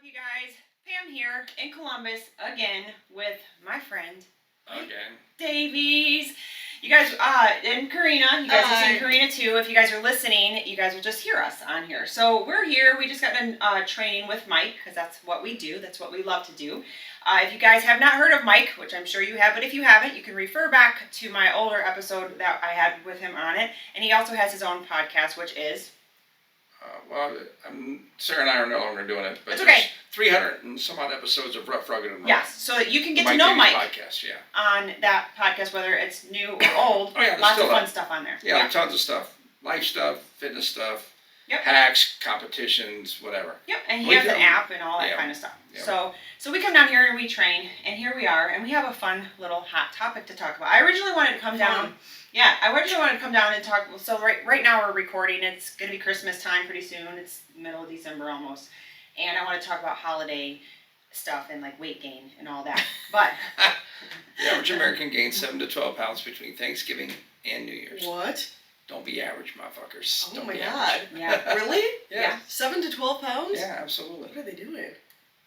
you guys? Pam here in Columbus again with my friend Mike Davies. You guys, and Karina. You guys have seen Karina too. If you guys are listening, you guys will just hear us on here. So we're here. We just got done training with Mike because that's what we do. That's what we love to do. If you guys have not heard of Mike, which I'm sure you have, but if you haven't, you can refer back to my older episode that I had with him on it. And he also has his own podcast, which is... Sarah and I are no longer doing it, but it's okay. 300 and some odd episodes of Rough, Rugged, and Raw. Yes, so that you can get to know Mike podcast, on that podcast, whether it's new or old. Oh yeah, lots of fun stuff on there. Yeah, tons of stuff. Life stuff, fitness stuff, hacks, competitions, whatever. Yep, and he has an app and all that kind of stuff. Yep. So we come down here and we train, and here we are, and we have a fun little hot topic to talk about. I originally wanted to come down. Yeah, I originally wanted to come down and talk. So right now we're recording. It's going to be Christmas time pretty soon. It's middle of December almost. And I want to talk about holiday stuff and like weight gain and all that. But the average American gains 7 to 12 pounds between Thanksgiving and New Year's. What? Don't be average, motherfuckers. Oh Don't my be God. average. Yeah. Really? Yeah. 7 to 12 pounds? Yeah, absolutely. What are they doing?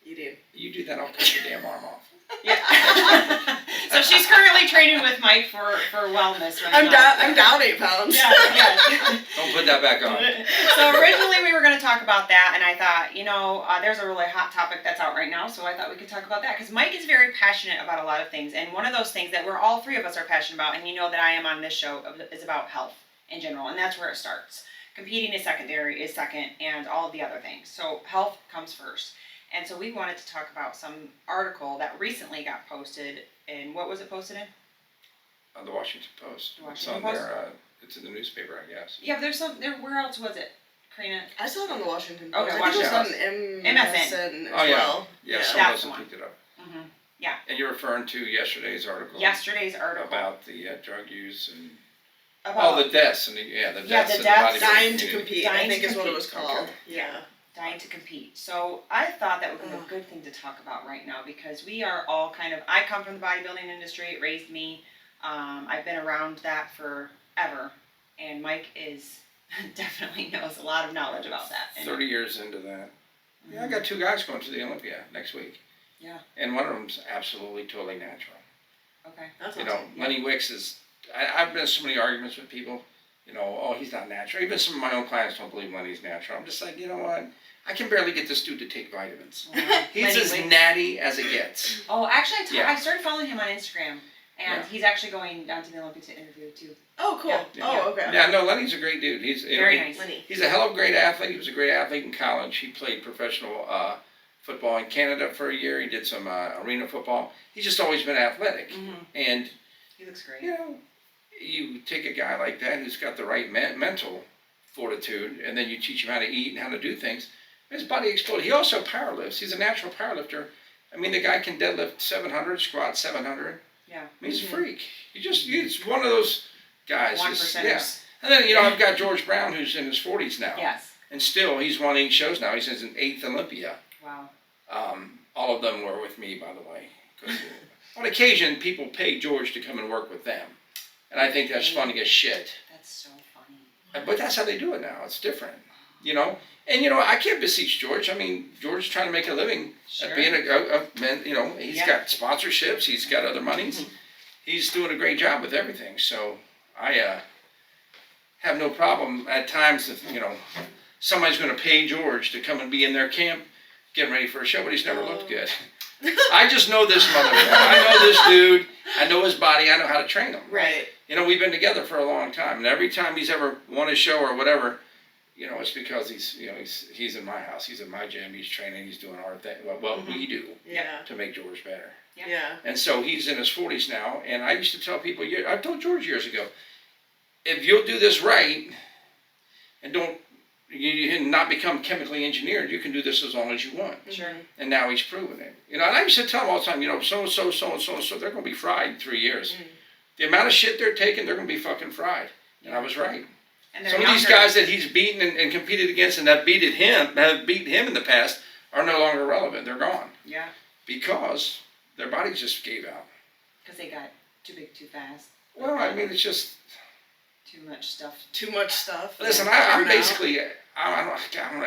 Eating. You do that, I'll cut your damn arm off. Yeah. So she's currently training with Mike for wellness right I'm now. I'm down 8 pounds. Yeah. Don't put that back on. So originally we were going to talk about that, and I thought, there's a really hot topic that's out right now, so I thought we could talk about that, because Mike is very passionate about a lot of things, and one of those things that we're all three of us are passionate about, and you know that I am on this show, is about health in general, and that's where it starts. Competing is secondary, is second, and all of the other things. So health comes first. And so we wanted to talk about some article that recently got posted, and what was it posted in? The Washington Post. The Washington Post? There, it's in the newspaper, I guess. Yeah, but there's some, where else was it, Karina? I saw it on the Washington Post. Okay, I think it was on MSN as yeah. well. Yeah, that's someone else picked it up. Mm-hmm. Yeah. And you're referring to yesterday's article? Yesterday's article. About the drug use and... About the deaths. And the deaths. The deaths. Dying to compete, I think is what it compete. was called. Okay. Yeah. Dying to compete. So I thought that would be a good thing to talk about right now, because we are all I come from the bodybuilding industry. It raised me. I've been around that forever, and Mike definitely knows a lot of knowledge about that. 30 years into that. Mm-hmm. Yeah, I got 2 guys going to the Olympia next week. Yeah. And one of them's absolutely totally natural. Okay. That's awesome. Lenny Wicks is... I've been in so many arguments with people, he's not natural. Even some of my own clients don't believe Lenny's natural. I'm just like, you know what? I can barely get this dude to take vitamins. He's as natty as it gets. Oh, actually, I started following him on Instagram, and he's actually going down to the Olympics to interview too. Oh, cool. Oh, okay. Yeah, no, Lenny's a great dude. He's very nice. Lenny. He's a hell of a great athlete. He was a great athlete in college. He played professional football in Canada for a year. He did some arena football. He's just always been athletic. Mm-hmm. And he looks great. You take a guy like that who's got the right mental fortitude, and then you teach him how to eat and how to do things. His body explodes. He also powerlifts. He's a natural powerlifter. I mean, the guy can deadlift 700, squat 700. Yeah. I mean, he's a freak. He's one of those guys. 1%. Yeah. And then, I've got George Brown, who's in his 40s now. Yes. And still, he's won 8 shows now. He's in his 8th Olympia. Wow. All of them were with me, by the way. 'Cause on occasion, people pay George to come and work with them. And I think that's funny as shit. That's so funny. But that's how they do it now. It's different, And, I can't beseech George. I mean, George is trying to make a living at being a man. He's got sponsorships. He's got other monies. Mm-hmm. He's doing a great job with everything. So I have no problem at times if, somebody's going to pay George to come and be in their camp getting ready for a show, but he's never looked good. I just know this motherfucker. I know this dude. I know his body. I know how to train him. Right. We've been together for a long time, and every time he's ever won a show or whatever, it's because he's in my house. He's in my gym. He's training. He's doing our thing. What we do to make George better. Yeah. And so he's in his 40s now, and I used to tell people, I told George years ago, if you'll do this right, and you not become chemically engineered, you can do this as long as you want. Sure. And now he's proven it. And I used to tell him all the time, so, they're going to be fried in 3 years. Mm. The amount of shit they're taking, they're going to be fucking fried. And I was right. And some of these guys that he's beaten and competed against and have beaten him in the past are no longer relevant. They're gone. Yeah. Because their bodies just gave out. Because they got too big too fast. Well, I mean, it's just... Too much stuff. Too much stuff. Listen, I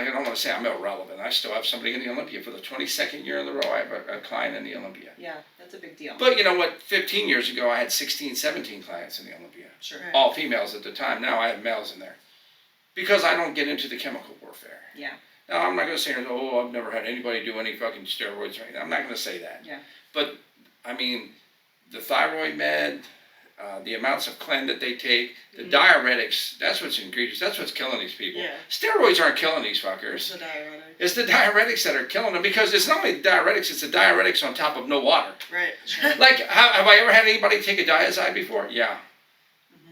don't want to say I'm irrelevant. I still have somebody in the Olympia for the 22nd year in a row. I have a client in the Olympia. Yeah, that's a big deal. But you know what? 15 years ago, I had 16, 17 clients in the Olympia. Sure. Right. All females at the time. Now I have males in there. Because I don't get into the chemical warfare. Yeah. Now, I'm not going to say, oh, I've never had anybody do any fucking steroids or anything. I'm not going to say that. Yeah. But, I mean, the thyroid med, the amounts of clen that they take, the diuretics, that's what's ingredients, that's what's killing these people. Yeah. Steroids aren't killing these fuckers. It's the diuretic. It's the diuretics that are killing them, because it's not only the diuretics, it's the diuretics on top of no water. Right. Like, have I ever had anybody take a Diazide before? Yeah.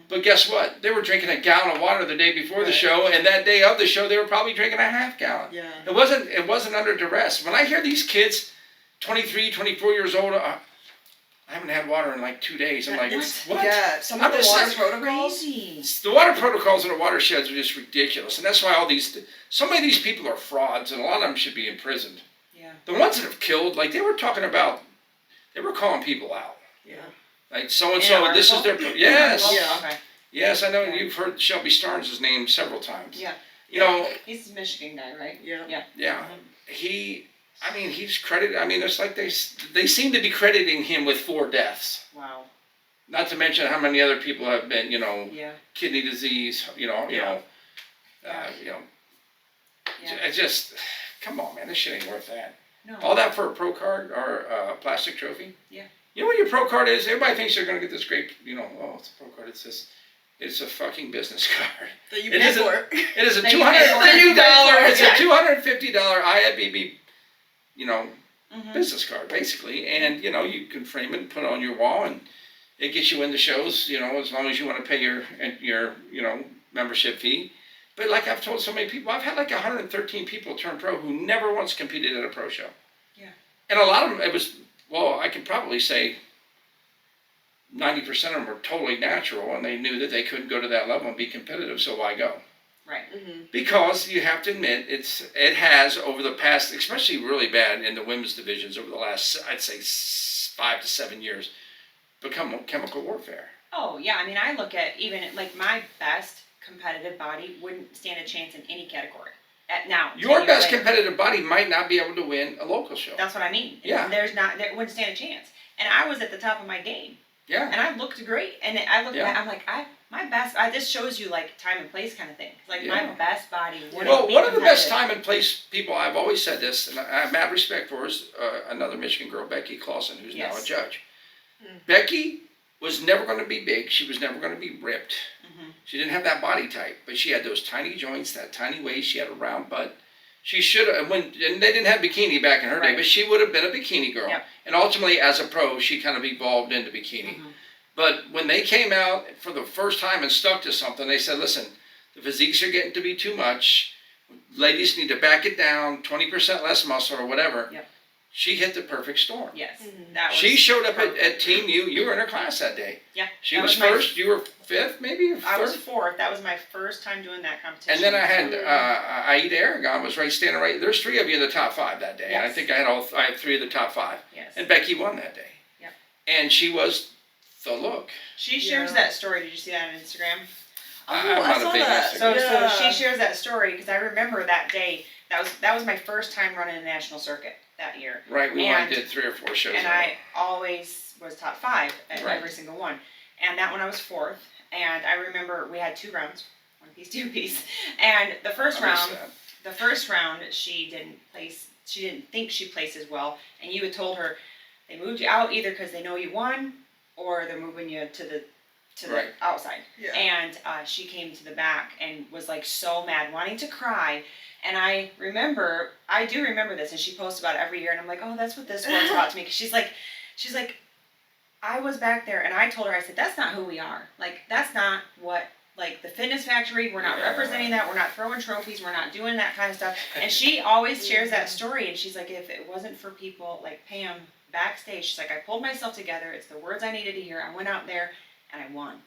But guess what? They were drinking a gallon of water the day before the show, and that day of the show, they were probably drinking a half gallon. Yeah. It wasn't under duress. When I hear these kids, 23, 24 years old, I haven't had water in like 2 days. I'm like, what? Yeah, some I'm of the just water saying, protocols. Crazy. the water protocols in the watersheds are just ridiculous, and that's why so many of these people are frauds, and a lot of them should be imprisoned. Yeah. The ones that have killed, like they were calling people out. Yeah. Like so and so, this is their yes. Yeah. Okay. Yes, I know you've heard Shelby Starnes' name several times. Yeah. You know. He's a Michigan guy, right? Yeah. Yeah. Yeah. He's credited. I mean, it's like they seem to be crediting him with 4 deaths. Wow. Not to mention how many other people have been, Yeah. kidney disease, Yeah. It's just, come on, man, this shit ain't worth that. No. All that for a pro card or a plastic trophy? Yeah. You know what your pro card is? Everybody thinks they're going to get this great, oh, it's a pro card. It's a fucking business card. That you pay for. It is a That you pay for. $250. It's a Yeah. $250 IFBB, Mm-hmm. business card, basically. And, you can frame it and put it on your wall, and it gets you into shows, as long as you want to pay your membership fee. But like I've told so many people, I've had like 113 people turn pro who never once competed at a pro show. Yeah. And a lot of them, I can probably say 90% of them were totally natural, and they knew that they couldn't go to that level and be competitive, so why go? Right. Mm-hmm. Because you have to admit, it has over the past, especially really bad in the women's divisions over the last, I'd say 5 to 7 years, become chemical warfare. Oh, yeah. I mean, I look at even like my best competitive body wouldn't stand a chance in any category. Now, Your best competitive body might not be able to win a local show. That's what I mean. Yeah. There wouldn't stand a chance. And I was at the top of my game. Yeah. And I looked great. And I looked at, I'm like, my best, this shows you like time and place kind of thing. Like my best body wouldn't be one of the best competitive. time and place people, I've always said this, and I have mad respect for, is another Michigan girl, Becky Clausen, who's now a judge. Becky was never going to be big. She was never going to be ripped. Mm-hmm. She didn't have that body type, but she had those tiny joints, that tiny waist. She had a round butt. She should have, and they didn't have bikini back in her day, but she would have been a bikini girl. Yep. And ultimately, as a pro, she kind of evolved into bikini. Mm-hmm. But when they came out for the first time and stuck to something, they said, listen, the physiques are getting to be too much. Ladies need to back it down, 20% less muscle or whatever. Yep. She hit the perfect storm. Yes. Mm-hmm. That was She showed up perfect. at Team U. You were in her class that day. Yeah. She was first. You were fifth, maybe? I was third? fourth. That was my first time doing that competition. And then I had Aida Aragon was standing right. There's 3 of you in the top 5 that day. Yes. And I think I had 3 of the top 5. Yes. And Becky won that day. Yep. And she was the look. She shares that story. Did you see that on Instagram? I'm not a big Instagram. So she shares that story because I remember that day. That was my first time running a national circuit that year. Right, we only did 3 or 4 shows. And I always was top 5 at Right. every single one. And that one I was 4th. And I remember we had 2 rounds, 1 piece, 2 piece. And the first round, she didn't place. She didn't think she placed as well. And you had told her they moved you out either because they know you won, or they're moving you to the outside. Yeah. And she came to the back and was like so mad, wanting to cry. And I do remember this, and she posts about it every year, and I'm like, oh, that's what this one's about to me. 'Cause she's like, I was back there, and I told her, I said, that's not who we are. Like, that's not what, like, the Fitness Factory, we're not representing that, we're not throwing trophies, we're not doing that kind of stuff. And she always shares that story, and she's like, if it wasn't for people like Pam backstage, she's like, I pulled myself together, it's the words I needed to hear, I went out there, and I won.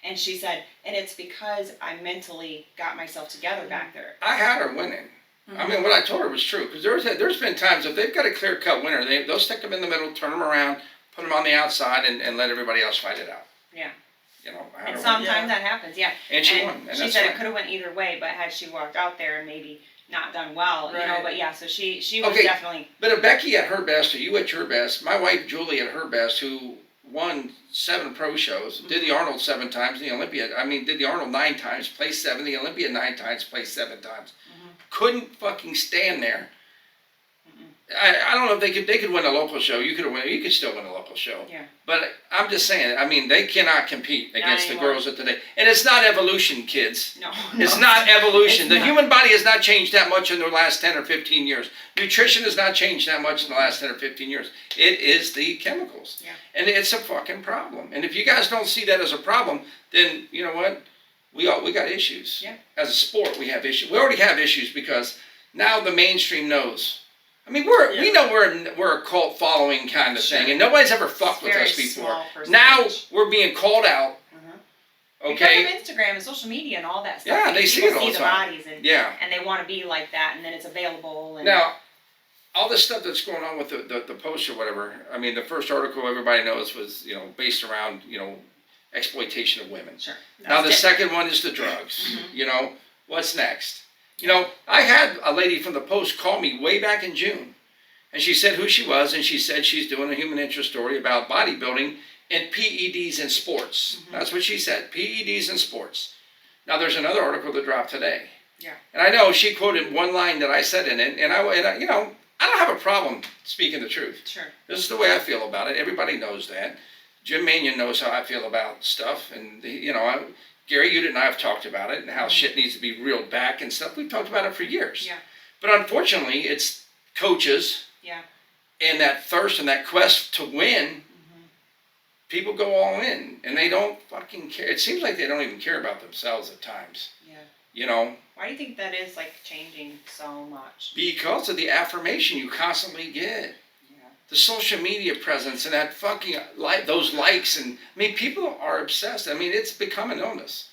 And she said, and it's because I mentally got myself together back there. I had her winning. Mm-hmm. I mean, what I told her was true. Because there's been times, if they've got a clear-cut winner, they'll stick them in the middle, turn them around, put them on the outside, and let everybody else fight it out. Yeah. you know. And sometimes that happens, yeah. And she won. And she said it could have went either way, but had she walked out there and maybe not done well, you know. But yeah, so she was definitely. But if Becky at her best, or you at your best, my wife Julie at her best, who won 7 pro shows, did the Arnold 7 times, the Olympia. I mean, did the Arnold 9 times, placed 7, the Olympia 9 times, placed 7 times. Couldn't fucking stand there. I don't know if they could win a local show. You could still win a local show. Yeah. But I'm just saying, I mean, they cannot compete against the girls of today. And it's not evolution, kids. No. It's not evolution. The not. human body has not changed that much in the last 10 or 15 years. Nutrition has not changed that much in the last 10 or 15 years. It is the chemicals. Yeah. And it's a fucking problem. And if you guys don't see that as a problem, then you know what? We got issues. Yeah. As a sport, we have issues. We already have issues because now the mainstream knows. I mean, we know we're a cult following kind of thing, and nobody's ever fucked with us before. Now we're being called out. Okay. Because of Instagram and social media and all that stuff. Yeah, they see it all the time. Bodies and, yeah. And they want to be like that, and then it's available. And now, all this stuff that's going on with the post or whatever. I mean, the first article everybody knows was based around exploitation of women. Sure. Now the second one is the drugs. What's next? I had a lady from the Post call me way back in June, and she said who she was, and she said she's doing a human interest story about bodybuilding and PEDs in sports. That's what she said, PEDs in sports. Now there's another article that dropped today. Yeah. And I know she quoted one line that I said in it, and I don't have a problem speaking the truth. Sure. This is the way I feel about it. Everybody knows that. Jim Manion knows how I feel about stuff, and Gary Udit and I have talked about it and how shit needs to be reeled back and stuff. We've talked about it for years. Yeah. But unfortunately, it's coaches and that thirst and that quest to win. People go all in and they don't fucking care. It seems like they don't even care about themselves at times. Yeah. Why do you think that is changing so much? Because of the affirmation you constantly get. The social media presence and that fucking those likes, and I mean, people are obsessed. I mean, it's become an illness.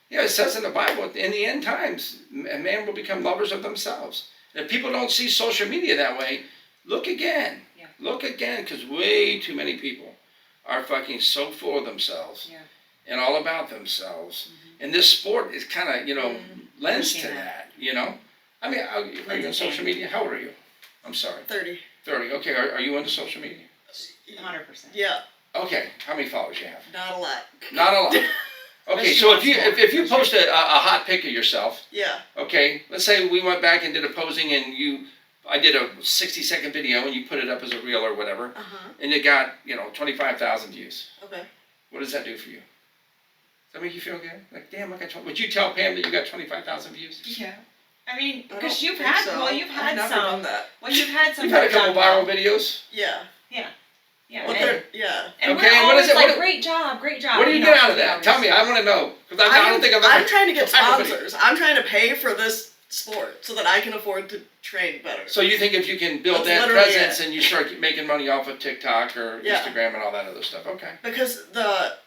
Yeah, it says in the Bible, in the end times, man will become lovers of themselves. And if people don't see social media that way, look again. Yeah. Look again, because way too many people are fucking so full of themselves and all about themselves. And this sport is kind of, lends to that, I mean, are you on social media? How old are you? I'm sorry. 30. 30. Okay, are you into social media? 100%. Yeah. Okay, how many followers you have? Not a lot. Not a lot. Okay, so if you post a hot pic of yourself. Yeah. Okay, let's say we went back and did a posing and I did a 60-second video and you put it up as a reel or whatever, and it got 25,000 views. Okay. What does that do for you? Does that make you feel good? Like, damn, I got. Would you tell Pam that you got 25,000 views? Yeah. I mean, because you've I've had never some. done that. Well, you've had some. You've had a couple viral videos. Yeah. Yeah. Yeah. Well, and okay, we're and always what is it? like, great job. What do you get out of that? Tell me. I want to know. Because I don't think I've ever. I'm trying to get sponsors. I'm trying to pay for this sport so that I can afford to train better. So you think if you can build that presence and you start making money off of TikTok or Instagram and all that other stuff, okay? Because the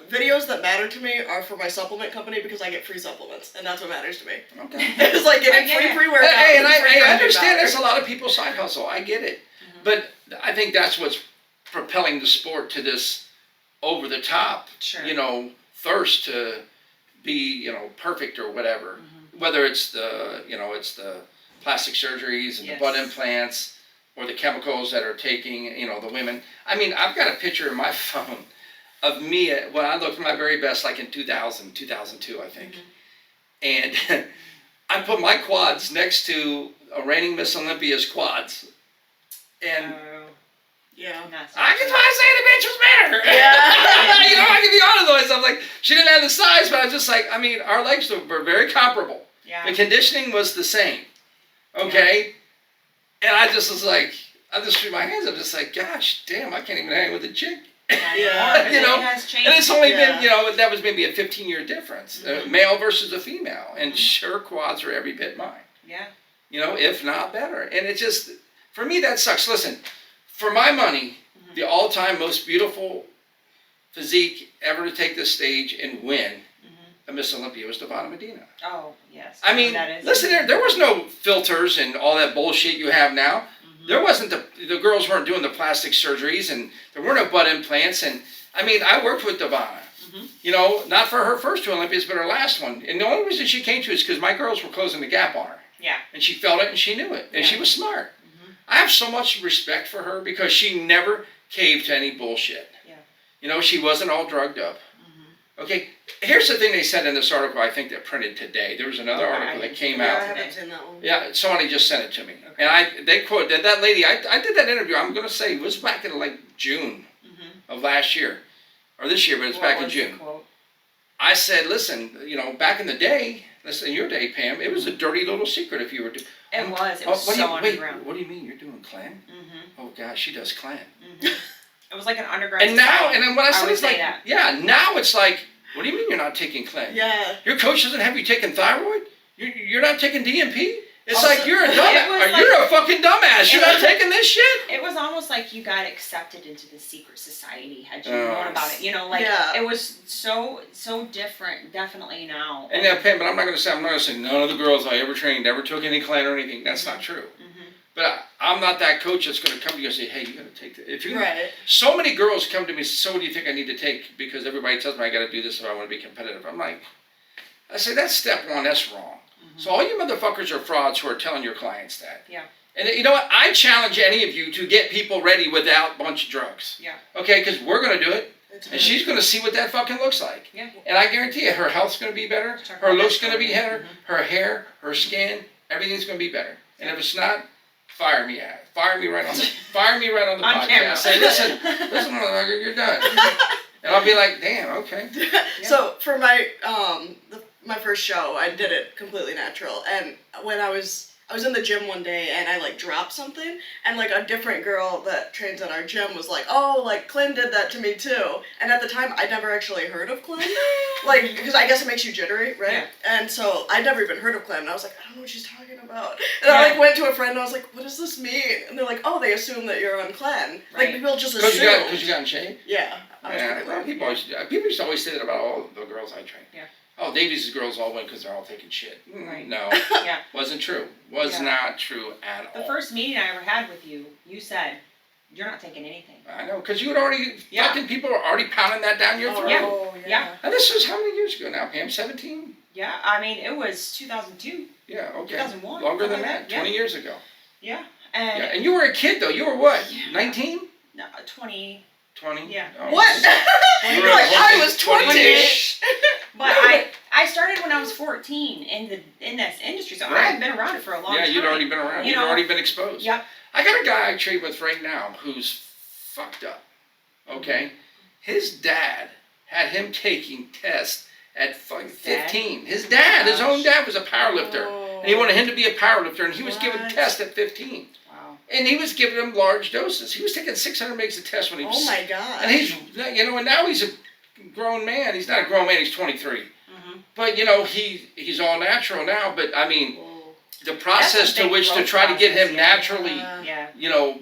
videos that matter to me are for my supplement company because I get free supplements and that's what matters to me. Okay. It's like getting free pre-workout. Hey, and I understand that's a lot of people's side hustle. I get it. But I think that's what's propelling the sport to this over the top, thirst to be, perfect or whatever. Whether it's it's the plastic surgeries and the butt implants or the chemicals that are taking, the women. I mean, I've got a picture in my phone of me when I looked my very best, like in 2000, 2002, I think. And I put my quads next to a reigning Miss Olympia's quads. And I can say the bitch was better. Yeah. I can be honest with myself. Like, she didn't have the size, but I was just like, I mean, our legs were very comparable. Yeah. The conditioning was the same. Okay? Yeah. And I just was like, I just threw my hands up, just like, gosh, damn, I can't even hang with a chick. Yeah. It has changed. And it's only been, that was maybe a 15-year difference. Male versus a female. And her quads are every bit mine. Yeah. If not better. And it just, for me, that sucks. Listen, for my money, the all-time most beautiful physique ever to take this stage and win a Miss Olympia was Devonna Medina. Oh, yes. I mean, listen, there was no filters and all that bullshit you have now. There wasn't the girls weren't doing the plastic surgeries and there were no butt implants. And I mean, I worked with Devonna. You know, not for her first 2 Olympias, but her last one. And the only reason she came to is because my girls were closing the gap on her. Yeah. And she felt it and she knew it. And she was smart. I have so much respect for her because she never caved to any bullshit. Yeah. You know, she wasn't all drugged up. Okay, here's the thing they said in this article, I think, that printed today. There was another article that came out. I haven't seen that one. Yeah, somebody just sent it to me. And they quoted that lady, I did that interview, I'm going to say, it was back in like June of last year. Or this year, but it's back in June. I said, listen, you know, back in the day, listen, in your day, Pam, it was a dirty little secret if you were doing. It was so underground. What do you mean you're doing Klan? Oh gosh, she does Klan. It was like an underground. And now, and then what I said is like, that. yeah, now it's like, what do you mean you're not taking Klan? Yeah. Your coach doesn't have you taking thyroid? You're not taking DMP? It's Also, like you're a dumbass. You're a fucking dumbass. You're not taking this shit. It was almost like you got accepted into the secret society had you known about it. You know, like it was so different. Definitely now. And now, Pam, but I'm not gonna say none of the girls I ever trained ever took any Klan or anything. That's not true. But I'm not that coach that's going to come to you and say, hey, you got to take this. If you, so many girls come to me, so what do you think I need to take? Because everybody tells me I got to do this if I want to be competitive. I'm like, I say, that's step one, that's wrong. So all you motherfuckers are frauds who are telling your clients that. Yeah. And you know what? I challenge any of you to get people ready without a bunch of drugs. Yeah. Okay, because we're going to do it. And she's going to see what that fucking looks like. Yeah. And I guarantee you, her health's going to be better. Her looks going to be better. Her hair, her skin, everything's going to be better. And if it's not, fire me right on the podcast. Camera. Say, listen, motherfucker, you're done. And I'll be like, damn, okay. So for my my first show, I did it completely natural. And when I was in the gym one day and I like dropped something, and like a different girl that trains at our gym was like, oh, like Clint did that to me too. And at the time, I'd never actually heard of Clint. Like, because I guess it makes you jittery, right? Yeah. And so I'd never even heard of Clint. And I was like, I don't know what she's talking about. And I like went to a friend and I was like, what does this mean? And they're like, oh, they assume that you're on Clan. Like, people just assume. Because you got in shape? Yeah. People used to always say that about all the girls I trained. Yeah. Oh, Davies' girls all win because they're all taking shit. Right. No. Wasn't true. Was not true at all. The first meeting I ever had with you, you said, you're not taking anything. I know, because you had already, fucking people were already pounding that down your throat. Yeah. And this was how many years ago now, Pam? 17? Yeah, I mean, it was 2002. Yeah, okay. 2001. Longer than that, 20 years ago. Yeah. And you were a kid, though. You were what, 19? No, 20. 20? Yeah. Oh, what? You're like, I was 20-ish. But I started when I was 14 in this industry, so I've been around it for a long time. Yeah, you'd already been around. You'd already been exposed. Yep. I got a guy I train with right now who's fucked up. Okay? His dad had him taking tests at 15. His dad, his own dad, was a powerlifter. And he wanted him to be a powerlifter, and he was given tests at 15. And he was giving him large doses. He was taking 600 mgs a test when he was. Oh my God. And he's, and now he's a grown man. He's not a grown man. He's 23. But he's all natural now. But I mean, the process to which to try to get him naturally,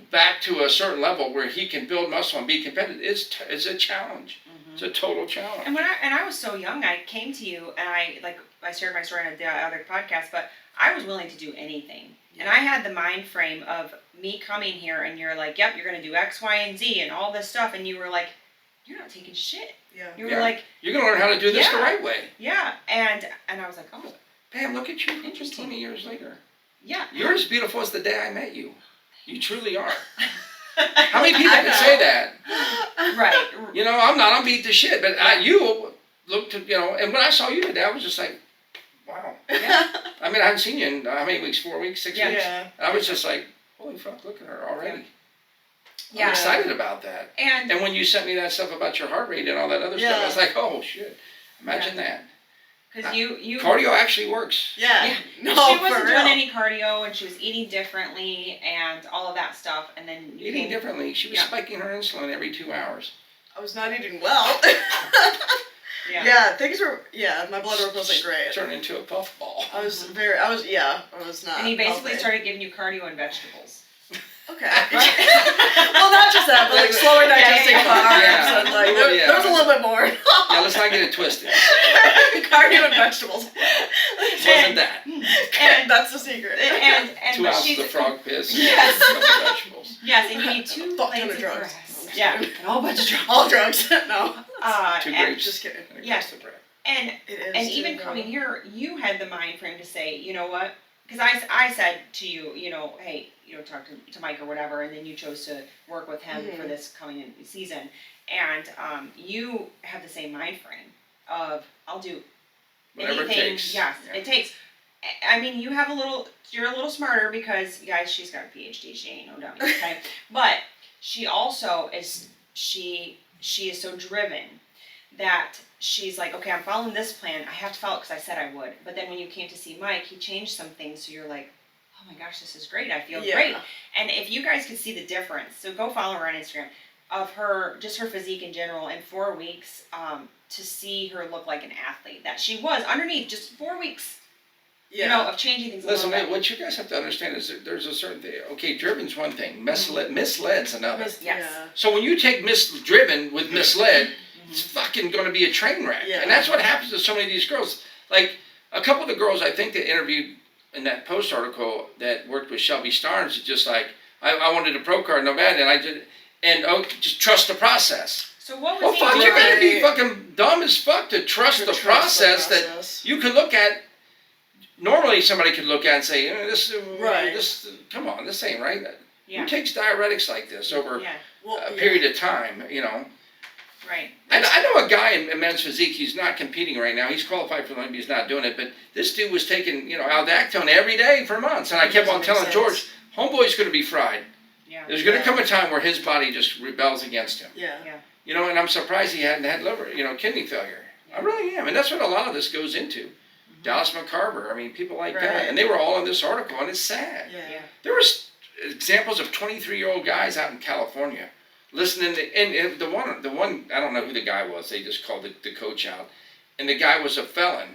back to a certain level where he can build muscle and be competitive is a challenge. It's a total challenge. And I was so young, I came to you and I shared my story on the other podcast, but I was willing to do anything. And I had the mind frame of me coming here and you're like, yep, you're going to do X, Y, and Z and all this stuff. And you were like, you're not taking shit. Yeah. You were like, you're going to learn how to do this the right way. Yeah. And I was like, oh. Pam, look at you. Interesting. 20 years later. Yeah. You're as beautiful as the day I met you. You truly are. How many people can say that? Right. I'm not. I'm beat to shit. But you looked, and when I saw you today, I was just like, wow. Yeah. I mean, I hadn't seen you in how many weeks? 4 weeks? 6 weeks? Yeah. And I was just like, holy fuck, look at her already. Yeah. I'm excited about that. And when you sent me that stuff about your heart rate and all that other stuff, I was like, oh shit. Imagine that. Because you cardio actually works. Yeah. No, she wasn't doing any cardio, and she was eating differently, and all of that stuff. And then eating differently. She was spiking her insulin every 2 hours. I was not eating well. Things were. Yeah, my blood work wasn't great. Turned into a puffball. I was not. And he basically started giving you cardio and vegetables. Okay. Well, not just that, but like slower digesting carbs and like there was a little bit more. Let's not get it twisted. Cardio and vegetables. Wasn't that? And that's the secret. And 2 ounces of frog piss. Yes. And vegetables. Yes, and you need 2 plates of drugs. grass. Just Yeah, kidding. and a whole bunch of drugs. All drugs. No. Two And, grapes. Just kidding. And a Yeah. glass of bread. and It is. and too, even though. coming here, you had the mind frame to say, you know what? Because I said to you, you know, hey, you know, talk to Mike or whatever, and then you chose to work with him for this coming in season, and you have the same mind frame of I'll do Whatever it anything. takes. Yes, Yeah. it takes. I mean, you're a little smarter because, guys, she's got a PhD. She ain't no dummy, okay? But she also is. She is so driven that she's like, okay, I'm following this plan. I have to follow it because I said I would. But then when you came to see Mike, he changed some things, so you're like, oh my gosh, this is great. I feel great. And if you guys could see the difference, so go follow her on Instagram, of her, just her physique in general, in 4 weeks, to see her look like an athlete that she was underneath just 4 weeks. You know, of changing things. Listen, a little bit. what you guys have to understand is that there's a certain thing. Okay, driven's one thing. Misled's another. Yes. So when you take driven with misled, it's fucking going to be a train wreck. Yeah. And that's what happens to so many of these girls. Like, a couple of the girls I think that interviewed in that Post article that worked with Shelby Starnes is just like, I wanted a pro card, no bad, and I did, and just trust the process. So what was Well, he fuck, doing? you gotta be fucking dumb as fuck to trust the process that you can look at. Normally, somebody could look at and say, this, come on, this ain't right. Yeah. Who takes diuretics like this over Yeah. a period of time, you know? Right. I know a guy in men's physique, he's not competing right now. He's qualified for the Olympics, he's not doing it. But this dude was taking, aldactone every day for months. And I kept on telling George, homeboy's going to be fried. Yeah. There's going to come a time where his body just rebels against him. Yeah. And I'm surprised he hadn't had kidney failure. I really am. And that's what a lot of this goes into. Dallas McCarver, I mean, people like that. And they were all in this article, and it's sad. Yeah. There was examples of 23-year-old guys out in California listening to, and the one, I don't know who the guy was, they just called the coach out, and the guy was a felon.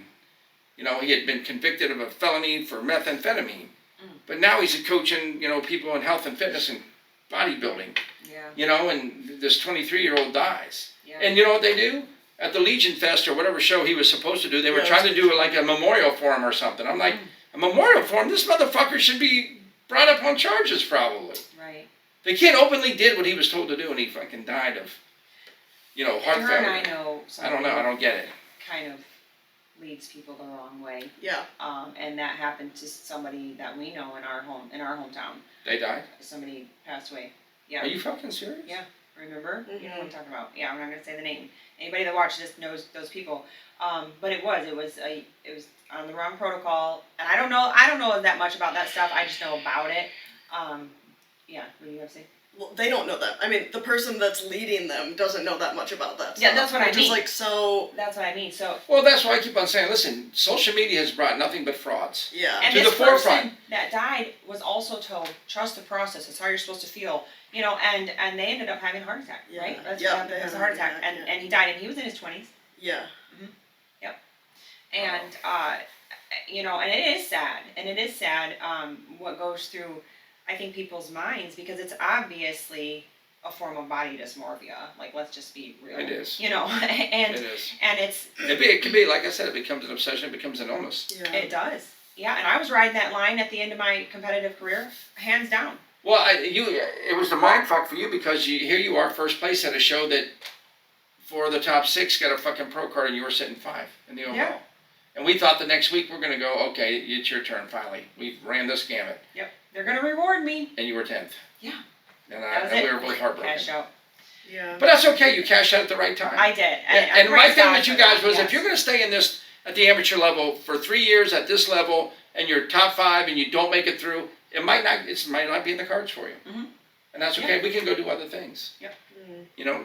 He had been convicted of a felony for methamphetamine, but now he's coaching, people in health and fitness and bodybuilding. Yeah. And this 23-year-old dies. Yeah. And you know what they do? At the Legion Fest or whatever show he was supposed to do, they were trying to do like a memorial for him or something. I'm like, a memorial for him? This motherfucker should be brought up on charges probably. Right. The kid openly did what he was told to do, and he fucking died of, heart Her failure. and I know. I don't know. I don't get it. Kind of leads people the wrong way. Yeah. And that happened to somebody that we know in our hometown. They died? Somebody passed away. Yeah. Are you fucking serious? Yeah. Remember? You know what I'm talking about. Yeah, I'm not gonna say the name. Anybody that watches this knows those people. But it was on the wrong protocol, and I don't know that much about that stuff. I just know about it. Yeah. What do you have to say? Well, they don't know that. I mean, the person that's leading them doesn't know that much about that stuff. Yeah, that's what I mean. Just like so. That's what I mean. So. Well, that's why I keep on saying, listen, social media has brought nothing but frauds. Yeah. And To this the forefront. person that died was also told, trust the process. It's how you're supposed to feel. And they ended up having a heart attack, right? That's what happened. It was a heart attack, and he died, and he was in his 20s. Yeah. Yep. And and it is sad. What goes through, I think, people's minds, because it's obviously a form of body dysmorphia. Like, let's just be real. It is. And It is. and it's. It can be, like I said, it becomes an obsession, it becomes an illness. Yeah. It does. Yeah, and I was riding that line at the end of my competitive career, hands down. Well, it was the mind fuck for you because here you are, first place at a show that 4 of the top 6 got a fucking pro card and you were sitting 5 in the overall. Yeah. And we thought the next week we're going to go, okay, it's your turn finally. We ran this gamut. Yep. They're going to reward me. And you were 10th. Yeah. And we were both heartbroken. Cash out. Yeah. But that's okay. You cashed out at the right time. I did. And my thing with you guys was, yes. if you're going to stay in this at the amateur level for 3 years at this level and you're top 5 and you don't make it through, it might not be in the cards for you. Mm-hmm. And that's okay. Yeah. We can go do other things. Yep.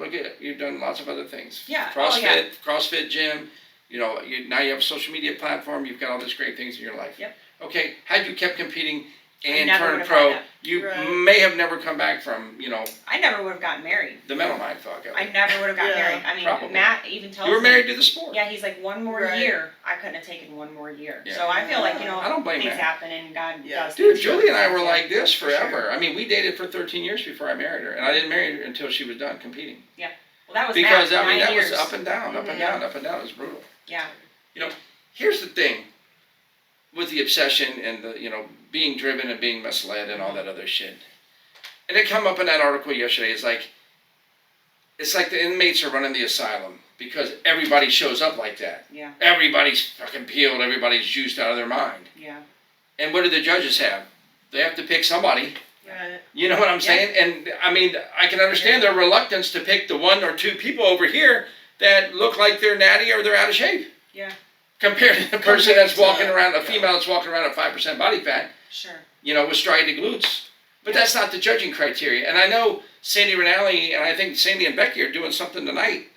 Look at it. You've done lots of other things. Yeah. CrossFit gym. Now you have a social media platform. You've got all these great things in your life. Yep. Okay. Had you kept competing and never turned would've pro, had that. you Right. may have never come back from I never would have gotten married. the mental mind fuck. I never would have gotten Yeah, married. I mean, probably. Matt even tells me. You were married to the sport. Yeah, he's like, one more Right. year. I couldn't have taken one more year. Yeah. So I feel like, I don't blame things Matt. happen and God does. Dude, things. Julie and I were Yeah. like this forever. Sure. I mean, we dated for 13 years before I married her, and I didn't marry her until she was done competing. Well, that was Because Matt, I mean, 9 that years. was up and down, up and Yeah. down, up and down. It was brutal. Yeah. Here's the thing with the obsession and the being driven and being misled and all that other shit. And it come up in that article yesterday. It's like, it's like the inmates are running the asylum because everybody shows up like that. Yeah. Everybody's fucking peeled. Everybody's juiced out of their mind. Yeah. And what do the judges have? They have to pick somebody. Right. You know what I'm saying? And I mean, I can understand their reluctance to pick the 1 or 2 people over here that look like they're natty or they're out of shape. Yeah. Compared to the person that's walking around, a female that's walking around at 5% body fat. Sure. You know, with striated glutes. But that's not the judging criteria. And I know Sandy Rinaldi and I think Sandy and Becky are doing something tonight.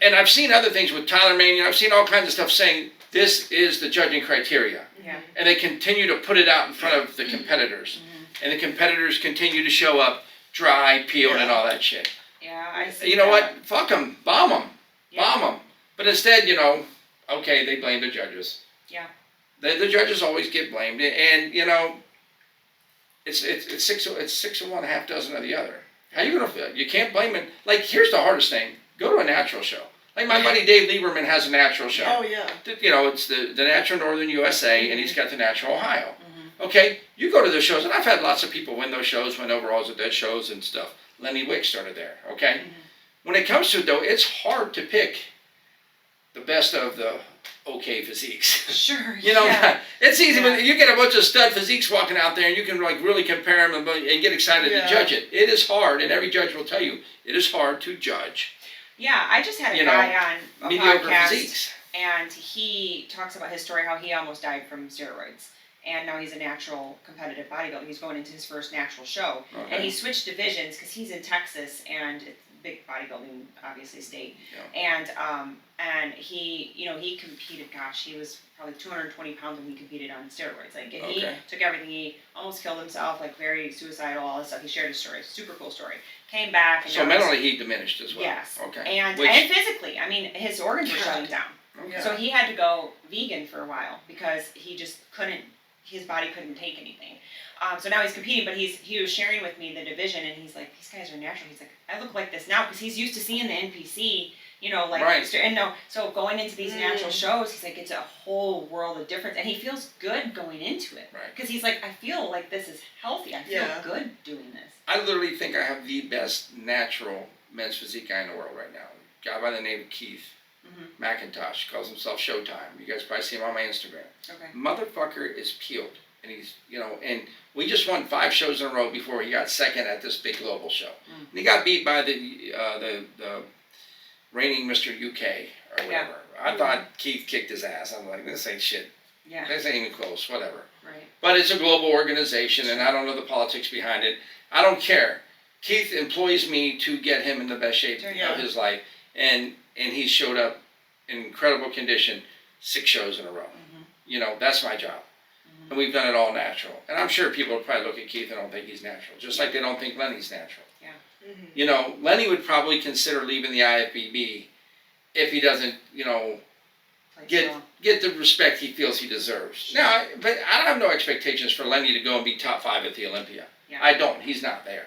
And I've seen other things with Tyler Mannion. I've seen all kinds of stuff saying this is the judging criteria. Yeah. And they continue to put it out in front of the competitors. And the competitors continue to show up dry, peeled, and all that shit. Yeah, I see. You know what? Fuck them. Bomb them. Yeah. Bomb them. But instead, you know, okay, they blame the judges. Yeah. The judges always get blamed. And you know, it's 6 of one, half dozen of the other. How you gonna feel? You can't blame it. Like, here's the hardest thing. Go to a natural show. Like my buddy Dave Lieberman has a natural show. Oh yeah. You know, it's the Natural Northern USA, and he's got the Natural Ohio. Okay, you go to those shows, and I've had lots of people win those shows, win overalls at those shows and stuff. Lenny Wick started there, okay? When it comes to it, though, it's hard to pick the best of the okay physiques. Sure. You know, it's easy when you get a bunch of stud physiques walking out there, and you can like really compare them and get excited to judge it. It is hard, and every judge will tell you, it is hard to judge. Yeah, I just had a guy on a mediocre podcast, physiques. and he talks about his story, how he almost died from steroids. And now he's a natural competitive bodybuilder. He's going into his first natural show. Okay. And he switched divisions because he's in Texas, and it's a big bodybuilding, obviously, state. Yeah. And he, you know, he competed, gosh, he was probably 220 pounds when he competed on steroids. Like, and he took everything. He almost killed himself, like very suicidal, all this stuff. He shared his story. Super cool story. Came back. And So mentally he diminished as well. Yes. Okay. And physically, I mean, his organs were shutting down. Okay. So he had to go vegan for a while because he just couldn't, his body couldn't take anything. So now he's competing, but he was sharing with me the division, and he's like, these guys are natural. He's like, I look like this now because he's used to seeing the NPC, you know, like, and no, so going into these natural shows, he's like, it's a whole world of difference, and he feels good going into it because he's like, I feel like this is healthy. I feel good doing this. I literally think I have the best natural men's physique guy in the world right now. A guy by the name of Keith McIntosh, calls himself Showtime. You guys probably see him on my Instagram. Okay. Motherfucker is peeled. And he's, you know, and we just won 5 shows in a row before he got second at this big global show. And he got beat by the reigning Mr. UK or whatever. I thought Keith kicked his ass. I'm like, this ain't shit. This ain't even close, whatever. Right. But it's a global organization, and I don't know the politics behind it. I don't care. Keith employs me to get him in the best shape of his life, and he showed up in incredible condition 6 shows in a row. You know, that's my job. And we've done it all natural. And I'm sure people will probably look at Keith and don't think he's natural, just like they don't think Lenny's natural. You know, Lenny would probably consider leaving the IFBB if he doesn't, you know, get the respect he feels he deserves. Now, but I don't have no expectations for Lenny to go and be top 5 at the Olympia. I don't. He's not there.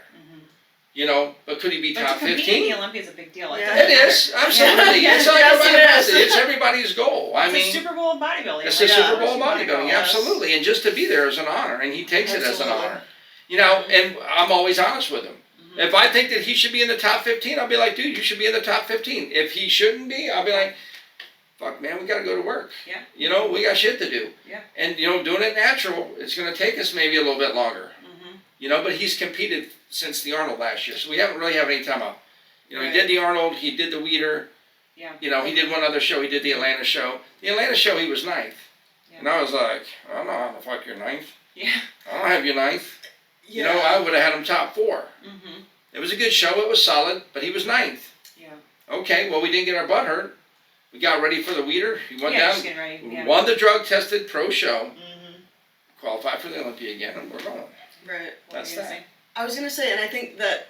You know, but could he be top 15? But to compete in the Olympia is a big deal. It is, absolutely. It's like it's everybody's goal. I mean, it's a Super Bowl of bodybuilding. It's a Super Bowl of bodybuilding, absolutely. And just to be there is an honor, and he takes it as an honor. You know, and I'm always honest with him. If I think that he should be in the top 15, I'll be like, dude, you should be in the top 15. If he shouldn't be, I'll be like, fuck, man, we got to go to work. You know, we got shit to do. And, you know, doing it natural, it's going to take us maybe a little bit longer. You know, but he's competed since the Arnold last year, so we haven't really had any time off. You know, he did the Arnold, he did the Weeder. You know, he did one other show, he did the Atlanta show. The Atlanta show, he was 9th. And I was like, I don't know how the fuck you're 9th. I don't have you 9th. You know, I would have had him top 4. It was a good show, it was solid, but he was 9th. Okay, well, we didn't get our butt hurt. We got ready for the Weeder. He went down, won the drug-tested pro show, qualified for the Olympia again, and we're going. Right. That's that. I was gonna say, and I think that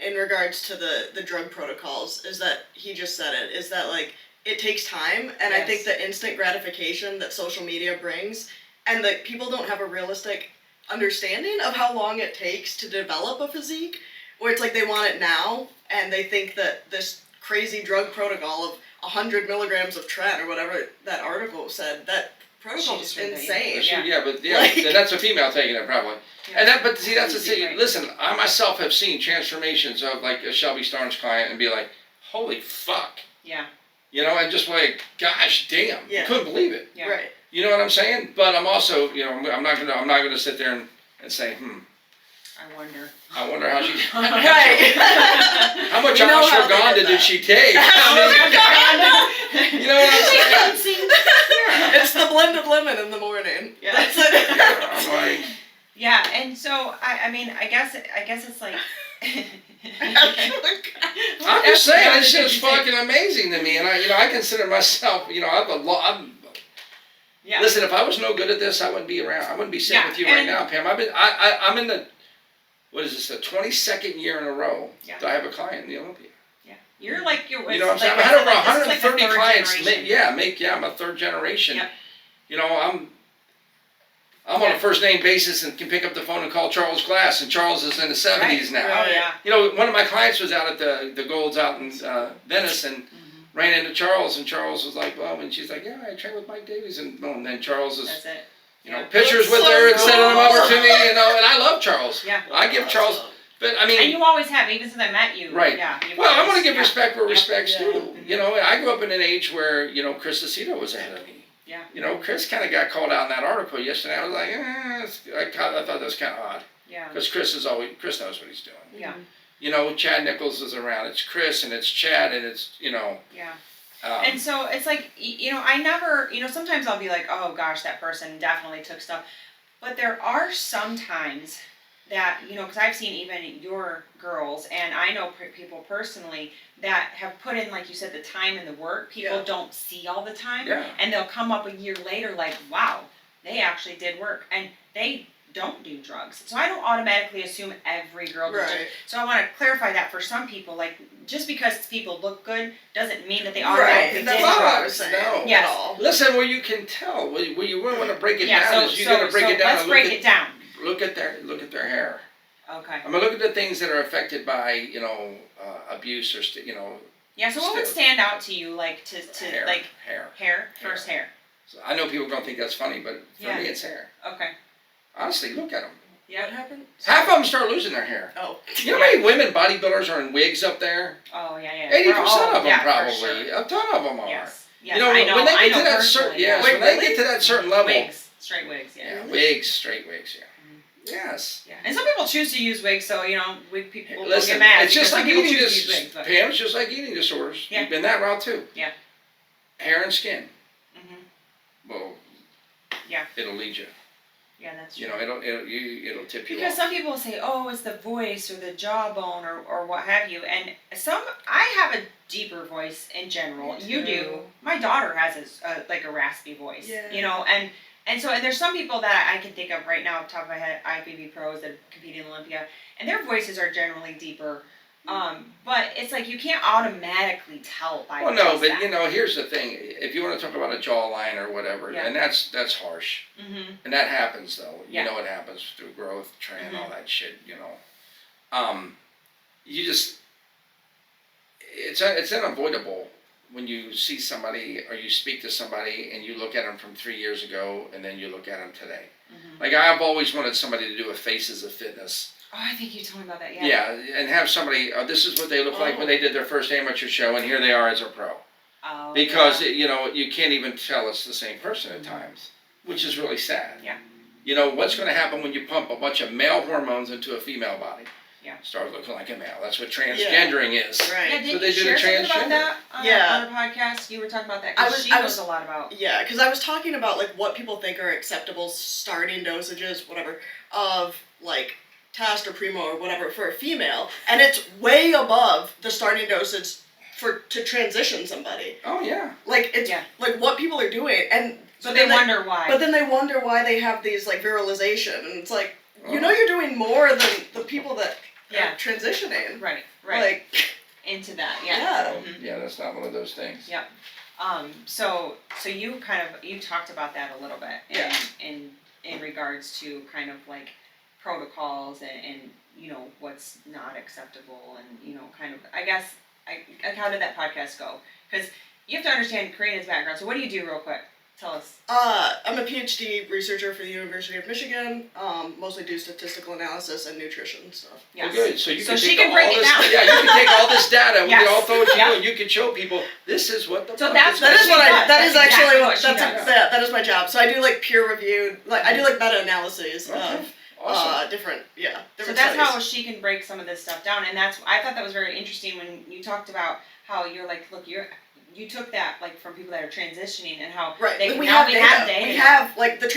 in regards to the drug protocols, is that he just said it, is that like it takes time, and I think the instant gratification that social media brings, and that people don't have a realistic understanding of how long it takes to develop a physique, where it's like they want it now, and they think that this crazy drug protocol of 100 milligrams of tren or whatever that article said, that protocol is insane. Then that's a female taking it probably. Yeah. But see, that's the thing. Right. Listen, I myself have seen transformations of like a Shelby Starnes client and be like, holy fuck. Yeah. And just like, gosh damn, Yeah. couldn't believe it. Yeah. Right. You know what I'm saying? But I'm also, I'm not gonna sit there and say, I wonder how she. Right. How much We know how ashwagandha they did did that. she take? You know what I'm saying? It's the blended lemon in the morning. Yeah. That's it. I'm like, Yeah, and so I mean, I guess it's like. I'm just saying, it's just fucking amazing to me, and I consider myself, Yeah. Listen, if I was no good at this, I wouldn't be around. I wouldn't be sitting with you right now, Pam. I'm in the, what is this, the 22nd year in a row that I have a client in the Olympia. Yeah. You're like You know what I'm saying? I've had over 130 clients. I'm a third generation. Yep. I'm on a first name basis and can pick up the phone and call Charles Glass, and Charles is in the 70s now. Oh yeah. One of my clients was out at the Golds out in Venice and ran into Charles, and Charles was like, well, and she's like, yeah, I trained with Mike Davies, and then Charles is, That's it. pictures with her and sending them over to me, and I love Charles. Yeah. I give Charles, but I mean. And you always have, even since I met you. Right. Yeah. Well, I want to give respect where respect's Yeah. due. I grew up in an age where, Chris Aceto was ahead of me. Yeah. Chris kind of got called out in that article yesterday. I was like, I thought that was kind of odd. Yeah. Because Chris knows what he's doing. Yeah. Chad Nichols is around. It's Chris and it's Chad and it's, Yeah. Um, And so it's like, I never, sometimes I'll be like, oh gosh, that person definitely took stuff. But there are some times that, because I've seen even your girls, and I know people personally that have put in, like you said, the time and the work people don't see all the time. Yeah. And they'll come up a year later like, wow, they actually did work. And they don't do drugs. So I don't automatically assume every girl does Right. it. So I want to clarify that for some people. Like, just because people look good doesn't mean that they automatically did That's not what I drugs. was saying. No. Yes. At all. Listen, where you can tell, where you really want to break it Yeah, down, is you got to break it down. Let's and break it down. Look at their hair. Okay. I mean, look at the things that are affected by, abuse or, Yeah, so what would stand out to you, like, to hair. like, Hair. first hair? So I know people don't think that's funny, but for Yeah. me, it's hair. Okay. Honestly, look at them. Yeah. What happened? Half of them start losing their hair. Oh. You know how many women bodybuilders are in wigs up there? Oh, yeah. 80% of them yeah, probably. For sure. A ton of them are. Yes. I know, when they get to that certain, when they get to that certain level. Wigs. Straight wigs, yeah. Yeah, wigs, straight wigs, yeah. Yes. Yeah. And some people choose to use wigs, so, wig people will Listen, get mad. it's just because like some people eating choose to use wigs, but- Pam, it's just like eating disorders. Yeah. You've been that route too. Yeah. Hair and skin. Well, Yeah. it'll lead you. Yeah, that's true. It'll tip you Because off. some people will say, oh, it's the voice or the jawbone or what have you. And I have a deeper voice in general. Me You too. do. My daughter has a raspy voice. Yeah. And so there's some people that I can think of right now off the top of my head, IFBB pros that compete in Olympia, and their voices are generally deeper. But it's like you can't automatically tell by Well, no, just but that. here's the thing. If you want to talk about a jawline or whatever, Yeah. and that's harsh. Mm-hmm. And that happens though. Yeah. It happens through growth, training, all Mhm. that shit. You just it's unavoidable when you see somebody or you speak to somebody and you look at them from 3 years ago and then you look at them today. Mm-hmm. Like I've always wanted somebody to do a Faces of Fitness. Oh, I think you told me about that. Yeah. Yeah, and have somebody. This is what they look like when they did their first amateur show, and here they are as a pro. Oh, Because yeah. you can't even tell it's the same person at times, which is really sad. Yeah. What's going to happen when you pump a bunch of male hormones into a female body? Yeah. Start looking like a male. That's what transgendering is. Right. Yeah, did So they you do the share something about transgender. that on a podcast? You were talking about that because she knows a lot about. Yeah, because I was talking about like what people think are acceptable starting dosages, whatever, of like test or primo or whatever for a female, and it's way above the starting dosage to transition somebody. Oh yeah. Like it's like what people are doing, and So they wonder why. But then they wonder why they have these like virilization, and it's like you're doing more than the people that are transitioning. Right. Like into that. Yeah. Mm-hmm. Yeah, that's not one of those things. Yep. So you you talked about that a little bit in regards to kind of like protocols and what's not acceptable and kind of I guess how did that podcast go? Because you have to understand Karina's background. So what do you do real quick? Tell us. I'm a PhD researcher for the University of Michigan. Mostly do statistical analysis and nutrition stuff. Yes. Well, good. So she can break it down. Yeah, you can take all this data. We Yes. can all throw it to Yep. you, and you can show people this is what the. So fuck that's is what That is she what I. does. That is That's actually exactly what. what she That's does. that is my job. So I do like peer reviewed. Like I do like meta analyses of Awesome. different. Yeah. So Different that's studies. how she can break some of this stuff down, and I thought that was very interesting when you talked about how you're like, look, you took that like from people that are transitioning and how Right. they we now have we data. have data. We have like the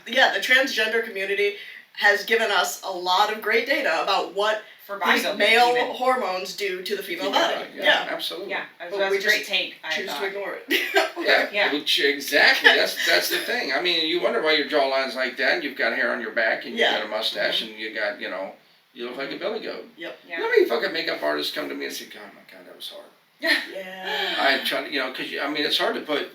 Yeah. transgender community has given us a lot of great data about what for these bodybuilding male even. hormones do to the female body. Yeah, absolutely. Yeah, But that's we a great just take. I Choose thought. to ignore it. Yeah, Yeah. which exactly. That's the thing. I mean, you wonder why your jawline's like that. And you've got hair on your back, and you Yeah. got a mustache, and you got you look like a billy goat. Yep. Yeah. You know how many fucking makeup artists come to me and say, "God, my God, that was hard." Yeah. I try to, because I mean, it's hard to put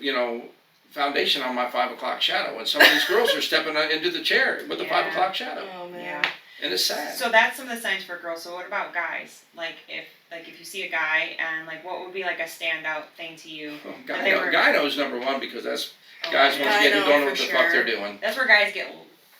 foundation on my 5 o'clock shadow, and some of these girls are stepping into the chair with the 5 o'clock shadow, Oh man. Yeah. and it's sad. So that's some of the signs for girls. So what about guys? Like if you see a guy and like what would be like a standout thing to you? Well, that they were- guy knows number one because that's Oh, guys yeah. once again who Gyno don't know for what the sure. fuck they're doing. That's where guys get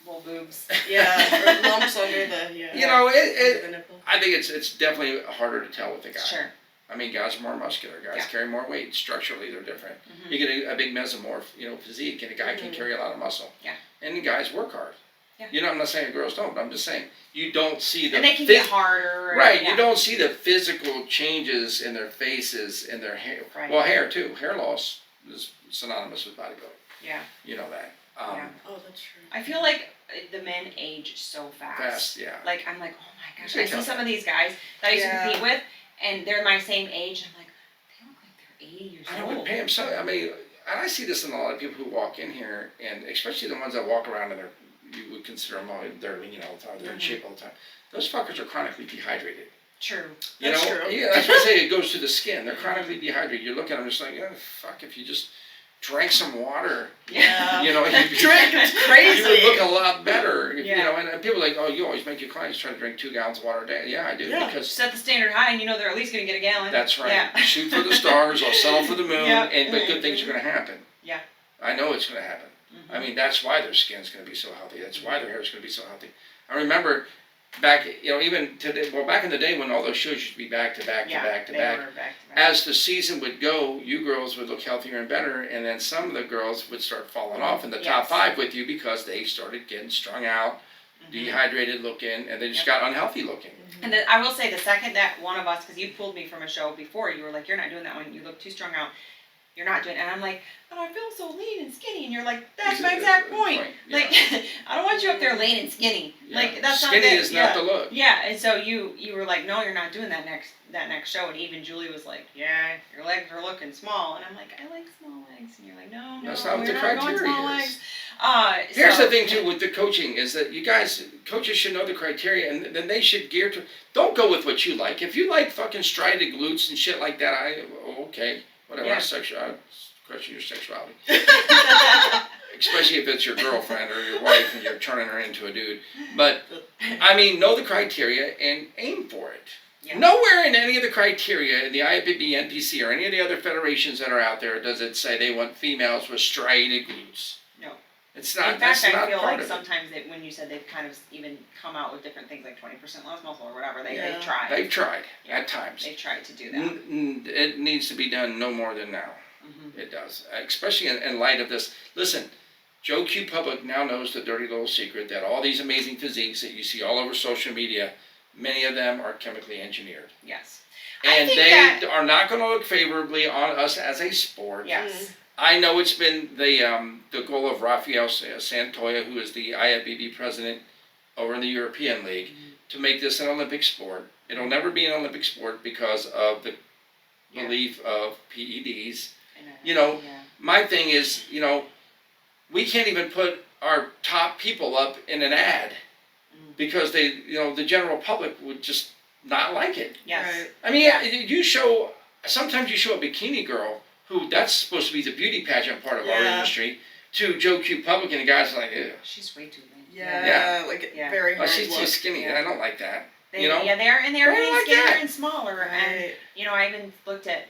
little boobs. Yeah. Or lumps under the You know, under the nipple. I think it's definitely harder to tell with a guy. Sure. I mean, guys are more muscular. Guys Yeah. carry more weight. Structurally, they're different. Mhm. You get a big mesomorph, physique, and a guy can carry a lot of muscle. Yeah. And the guys work hard. Yeah. I'm not saying girls don't. I'm just saying you don't see the. And they can get harder. and- Right, yeah. you don't see the physical changes in their faces, in their hair. Right. Well, hair too. Hair loss is synonymous with bodybuilding. Yeah. You know that. Yeah. Oh, that's true. I feel like the men age so fast. Fast, yeah. Like I'm like, oh my gosh! You I can see tell some of these guys that I used to Yeah. compete with, and they're my same age. And I'm like, they look like they're 80 years I old. would pay them so. I mean, and I see this in a lot of people who walk in here, and especially the ones that walk around and you would consider them they're lean all the time, they're in shape all the time. Those fuckers are chronically dehydrated. True. That's true. Yeah, that's what I say. It goes to the skin. They're chronically dehydrated. You look at them, just like, oh, fuck, if you just drank some water, Yeah. you Drink, it's crazy. you would look a lot better. Yeah. And people are like, oh, you always make your clients try to drink 2 gallons of water a day. Yeah, I do Yeah. because Set the standard high, and they're at least gonna get a gallon. that's right. Yeah. Shoot for the stars. I'll settle for the moon. Yeah. But good things are going to happen. Yeah. I know it's going to happen. I mean, that's why their skin's going to be so healthy. That's why their hair's going to be so healthy. I remember back, even today, back in the day when all those shows used to be back to back to back to they back. were back to back. As the season would go, you girls would look healthier and better, and then some of the girls would start falling off in the top Yes. 5 with you because they started getting strung out, dehydrated looking, and they just got unhealthy looking. And then I will say, the second that one of us, because you pulled me from a show before, you were like, "You're not doing that one. You look too strung out. You're not doing it." And I'm like, "But I feel so lean and skinny." And you're like, "That's my exact point. Yeah. Like, I don't want you up there lean and skinny. Yeah. Like, that's Skinny not is not the look. Yeah, and so you were like, "No, you're not doing that next show." And even Julie was like, "Yeah, your legs are looking small." And I'm like, "I like small legs." And you're like, "No, That's not what you're the not going criteria small is. legs." Here's So- the thing too with the coaching is that you guys, coaches should know the criteria, and then they should gear to. Don't go with what you like. If you like fucking strided glutes and shit like that, okay, whatever. Yeah. I question your sexuality. Especially if it's your girlfriend or your wife and you're turning her into a dude. But I mean, know the criteria and aim for it. Yeah. Nowhere in any of the criteria in the IFBB, NPC, or any of the other federations that are out there does it say they want females with striated glutes. No. It's not. In fact, that's I not feel part like of it. sometimes when you said they've kind of even come out with different things like 20% less muscle or whatever, they've Yeah. tried. They've tried Yeah. at times. They've tried to do that. It needs to be done no more than now. Mhm. It does, especially in light of this. Listen, Joe Q Public now knows the dirty little secret that all these amazing physiques that you see all over social media, many of them are chemically engineered. Yes. I And think they that- are not going to look favorably on us as a sport. Yes. I know it's been the goal of Rafael Santoya, who is the IFBB president over in the European League, to make this an Olympic sport. It'll never be an Olympic sport because of the Yeah. belief of PEDs. I know. You know, Yeah. my thing is, we can't even put our top people up in an ad because the general public would just not like it. Yes. Right. I mean, Yeah. sometimes you show a bikini girl who that's supposed to be the beauty pageant part of our Yeah. industry to Joe Q Public, and the guys are like, ew. She's way too lean. Yeah. Yeah. Very Oh, hard she's too look. skinny. Yeah. I don't like that. Yeah, they're I getting don't like skinnier that. and smaller. And Right. I even looked at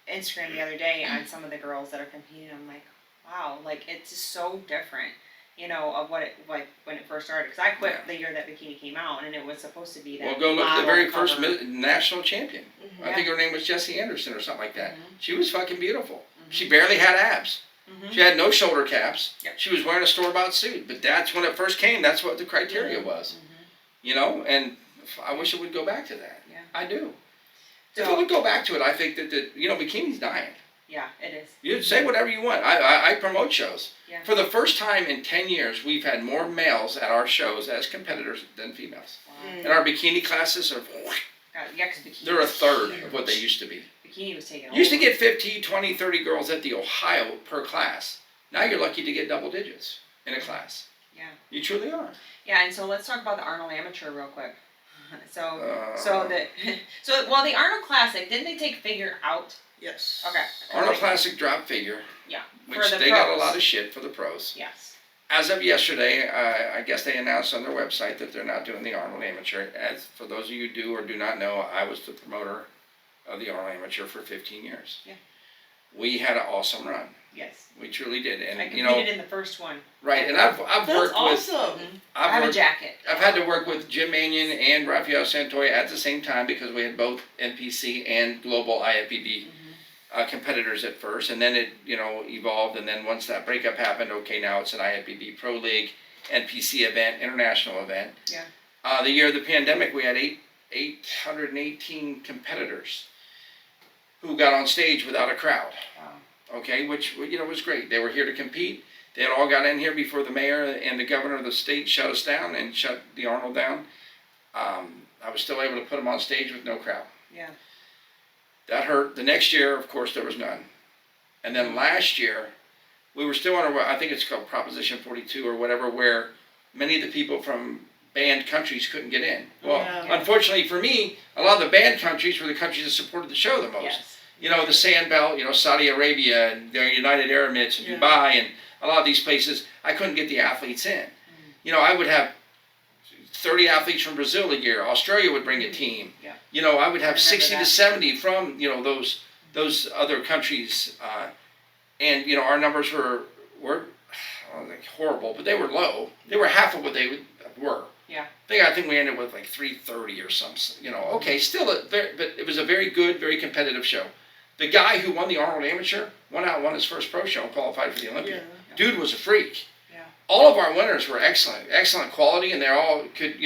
Instagram the other day on some of the girls that are competing. I'm like, wow, like it's just so different, you know, of what it like when it first started. Because I quit the year that bikini came out, and it was supposed to be that. Well, go look at the very first cover. national champion. Mm-hmm. I think her name was Jessie Anderson or something like that. Mm-hmm. She was fucking beautiful. She barely had abs. Mm-hmm. She had no shoulder caps. Yep. She was wearing a store-bought suit. But that's when it first came. That's what the criteria was. Mm-hmm. You know, and I wish it would go back to that. Yeah. I do. So, If it would go back to it, I think that bikini's dying. yeah, it is. You say whatever you want. I promote shows. Yeah. For the first time in 10 years, we've had more males at our shows as competitors than females. Wow. And our bikini classes are, Yeah, because bikini. they're a was third huge. of what they used to be. Bikini was taken. You used to over. get 15, 20, 30 girls at the Ohio per class. Now you're lucky to get double digits in a class. Yeah. You truly are. Yeah, and so let's talk about the Arnold Amateur real quick. So the Arnold Classic, didn't they take figure out? Yes. Okay. Arnold Classic drop figure, Yeah. which For the they got a pros. lot of shit for the pros. Yes. As of yesterday, I guess they announced on their website that they're not doing the Arnold Amateur. As for those of you who do or do not know, I was the promoter of the Arnold Amateur for 15 years. Yeah. We had an awesome run. Yes. We truly did, and I you competed know, in the first one. right. And I've That's worked awesome. with I have a worked, jacket. I've had to work with Jim Manion and Rafael Santoy at the same time because we had both NPC and global IFBB competitors at first, and then it evolved, and then once that breakup happened, okay, now it's an IFBB Pro League NPC event, international event. Yeah. The year of the pandemic, we had 818 competitors who got on stage without a crowd. Wow. Okay, which was great. They were here to compete. They had all got in here before the mayor and the governor of the state shut us down and shut the Arnold down. I was still able to put them on stage with no crowd. Yeah. That hurt. The next year, of course, there was none. And then last year, we were still on I think it's called Proposition 42 or whatever, where many of the people from banned countries couldn't get in. Well, Yeah. unfortunately for me, a lot of the banned countries were the countries that supported the show the most. Yes. The Sand Belt, Saudi Arabia and the United Arab Emirates and Yeah. Dubai and a lot of these places, I couldn't get the athletes in. I would have 30 athletes from Brazil a year. Australia would bring a team. Yeah. I would have 60 that. to 70 from, those other countries. And, our numbers were I don't think horrible, but they were low. They were half of what they were. Yeah. I think we ended with like 330 or something. Okay, still, but it was a very good, very competitive show. The guy who won the Arnold Amateur won his first pro show and qualified for the Olympic. Yeah. Dude was a freak. Yeah. All of our winners were excellent quality, and they all could,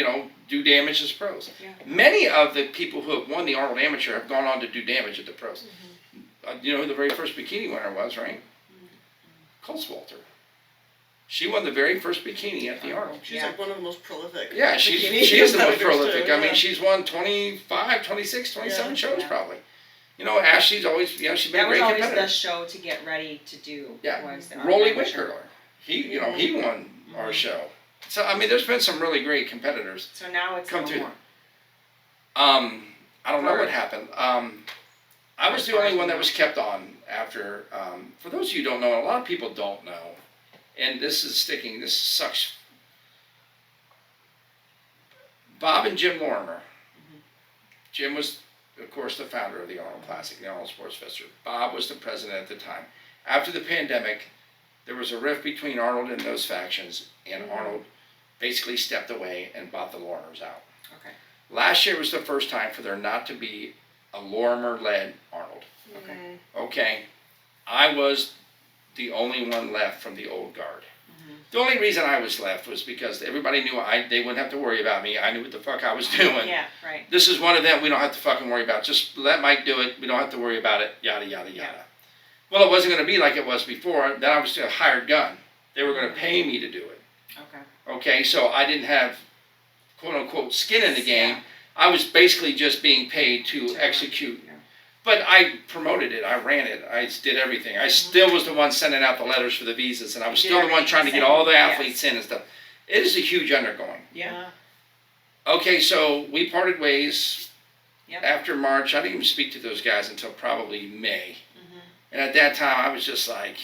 do damage as pros. Yeah. Many of the people who have won the Arnold Amateur have gone on to do damage at the pros. You know who the very first bikini winner was, right? Coleswalter. She won the very first bikini at the Arnold. She's like one of the most prolific. Yeah, she is the most prolific. I mean, she's won 25, 26, 27 shows probably. Ashley's always, she's been a That was great always competitor. the show to get ready to do. Yeah, Was the Rolly Arnold Amateur. Winkerler. He won our show. So, I mean, there's been some really great competitors. So now it's Come no through. more. I don't know what happened. I was the only one that was kept on after, for those of you who don't know, and a lot of people don't know, and this sucks. Bob and Jim Lorimer. Jim was, of course, the founder of the Arnold Classic, the Arnold Sports Festival. Bob was the president at the time. After the pandemic, there was a rift between Arnold and those factions, and Arnold basically stepped away and bought the Lorimers out. Okay. Last year was the first time for there not to be a Lorimer-led Arnold. Okay. Okay, I was the only one left from the old guard. The only reason I was left was because everybody knew they wouldn't have to worry about me. I knew what the fuck I was doing. Yeah, right. This is one event we don't have to fucking worry about. Just let Mike do it. We don't have to worry about it. Yada, yada, yada. Yeah. Well, it wasn't going to be like it was before. Then I was a hired gun. They were going to pay me to do it. Okay. Okay, so I didn't have quote unquote skin in the game. Yeah. I was basically just being paid to execute. Yeah. But I promoted it. I ran it. I did everything. I still was the one sending out the letters for the visas, and I was still the one trying to get all the athletes in and stuff. It is a huge undergoing. Yeah. Okay, so we parted ways Yep. after March. I didn't even speak to those guys until probably May. And at that time, I was just like,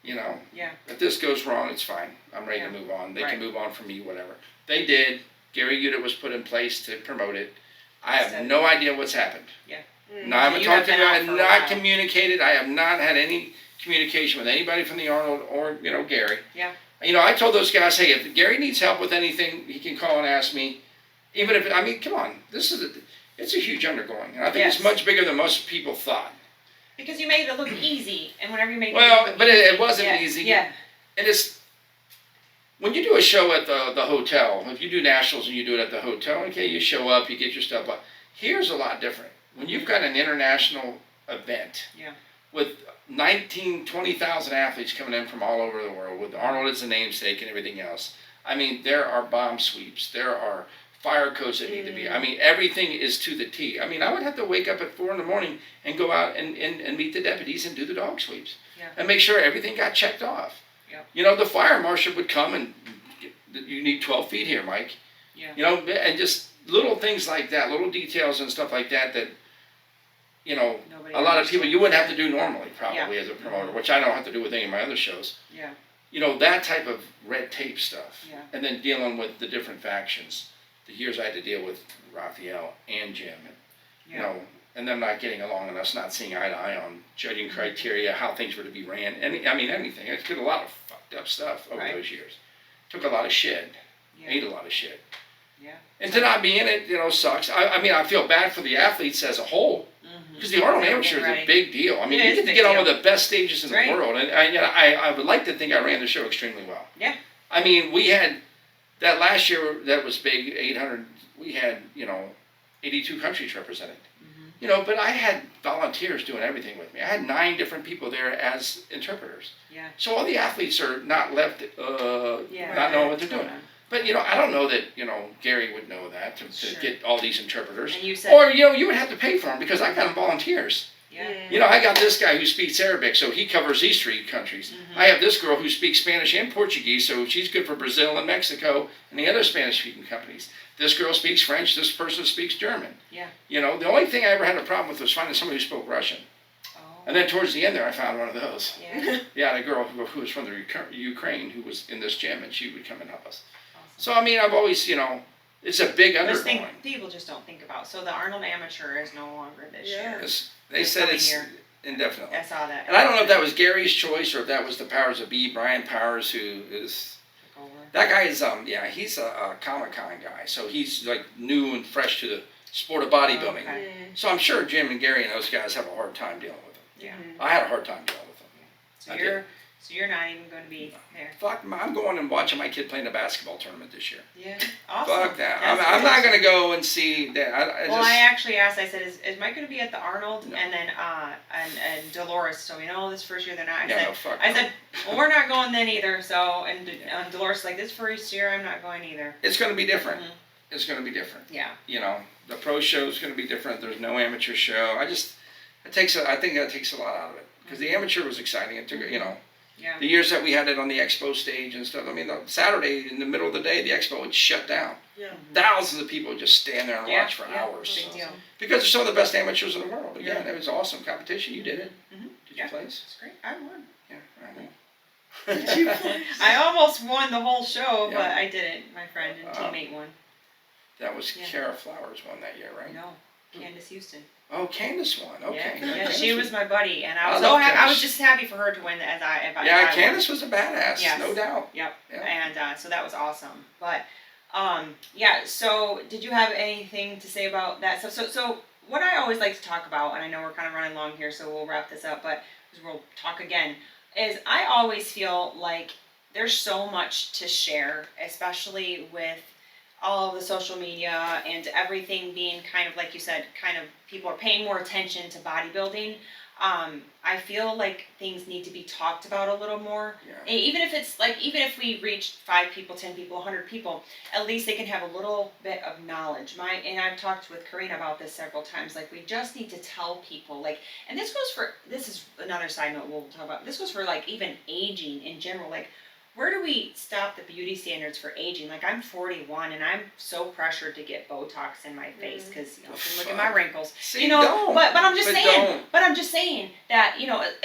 Yeah. if this goes wrong, it's fine. I'm ready to move on. They can move on from me, whatever. They did. Gary Udit was put in place to promote it. I have no idea what's happened. Yeah. No, I haven't You talked have to them. been I out have for a not while. communicated. I have not had any communication with anybody from the Arnold or, you know, Gary. Yeah. You know, I told those guys, hey, if Gary needs help with anything, he can call and ask me. Even if, I mean, come on, it's a huge undergoing. And I think it's much bigger than most people thought. Because you made it look easy, and whenever you make it wasn't easy. Yeah. And it's, when you do a show at the hotel, if you do nationals and you do it at the hotel, okay, you show up, you get your stuff, but here's a lot different. When you've got an international event with 20,000 athletes coming in from all over the world, with Arnold as the namesake and everything else, I mean, there are bomb sweeps, there are fire codes that need to be, I mean, everything is to the T. I mean, I would have to wake up at 4 in the morning and go out and meet the deputies and do the dog sweeps. And make sure everything got checked off. You know, the fire marshal would come and, you need 12 feet here, Mike. You know, and just little things like that, little details and stuff like that, you know, a lot of people, you wouldn't have to do normally, probably, as a promoter, which I don't have to do with any of my other shows. You know, that type of red tape stuff. And then dealing with the different factions. The years I had to deal with Raphael and Jim, you know, and them not getting along and us not seeing eye to eye on judging criteria, how things were to be ran. I mean, anything. It took a lot of fucked up stuff over those years. Took a lot of shit. Ate a lot of shit. And to not be in it, you know, sucks. I mean, I feel bad for the athletes as a whole. Because the Arnold Amateur is a big deal. I mean, you get to get on one of the best stages in the world. And I would like to think I ran the show extremely well. I mean, we had, that last year that was big, 800, we had, you know, 82 countries represented. You know, but I had volunteers doing everything with me. I had 9 different people there as interpreters. So all the athletes are not left not knowing what they're doing. But, you know, I don't know that, you know, Gary would know that to get all these interpreters. And you said, or, you know, you would have to pay for them because I got them volunteers. You know, I got this guy who speaks Arabic, so he covers these 3 countries. I have this girl who speaks Spanish and Portuguese, so she's good for Brazil and Mexico and the other Spanish-speaking companies. This girl speaks French, this person speaks German. You know, the only thing I ever had a problem with was finding somebody who spoke Russian. And then towards the end there, I found one of those. The girl who was from the Ukraine who was in this gym, and she would come and help us. So, I mean, I've always, you know, it's a big undergoing. People just don't think about. So the Arnold Amateur is no longer this year. They said it's indefinitely. I saw that. And I don't know if that was Gary's choice or if that was the powers of be, Brian Powers, who is, that guy is, he's a Comic-Con guy. So he's like new and fresh to the sport of bodybuilding. So I'm sure Jim and Gary and those guys have a hard time dealing with him. I had a hard time dealing with them. So you're not even going to be there. Fuck, I'm going and watching my kid play in a basketball tournament this year. Awesome. Fuck that. I'm not going to go and see that. I actually asked, I said, is Mike going to be at the Arnold? No. And then, and Dolores, so we know this first year they're not. I said, well, we're not going then either, so, and Dolores like, this first year I'm not going either. It's going to be different. It's going to be different. You know, the pro show is going to be different. There's no amateur show. I think that takes a lot out of it. Because the amateur was exciting. It took, you know. The years that we had it on the expo stage and stuff, I mean, Saturday in the middle of the day, the expo would shut down. Thousands of people would just stand there and watch for hours. Big deal. Because they're some of the best amateurs in the world. Again, it was awesome competition. You did it. Did you place? It's great. I won. I know. Did you place? I almost won the whole show, but I didn't. My friend and teammate won. That was Kara Flowers won that year, right? No, Candace Houston. Oh, Candace won. Okay. She was my buddy, and I was so happy. I was just happy for her to win. Candace was a badass, no doubt. And so that was awesome. But so did you have anything to say about that? So what I always like to talk about, and I know we're kind of running long here, so we'll wrap this up, but we'll talk again. Is I always feel like there's so much to share, especially with all of the social media and everything being kind of, like you said, kind of people are paying more attention to bodybuilding. I feel like things need to be talked about a little more. Even if we reach 5 people, 10 people, 100 people, at least they can have a little bit of knowledge. And I've talked with Karina about this several times. Like, we just need to tell people, like, and this is another side note we'll talk about. This goes for like even aging in general. Like, where do we stop the beauty standards for aging? Like, I'm 41 and I'm so pressured to get Botox in my face because you can look at my wrinkles. See, you know, don't. but I'm just But saying. don't. But I'm just saying that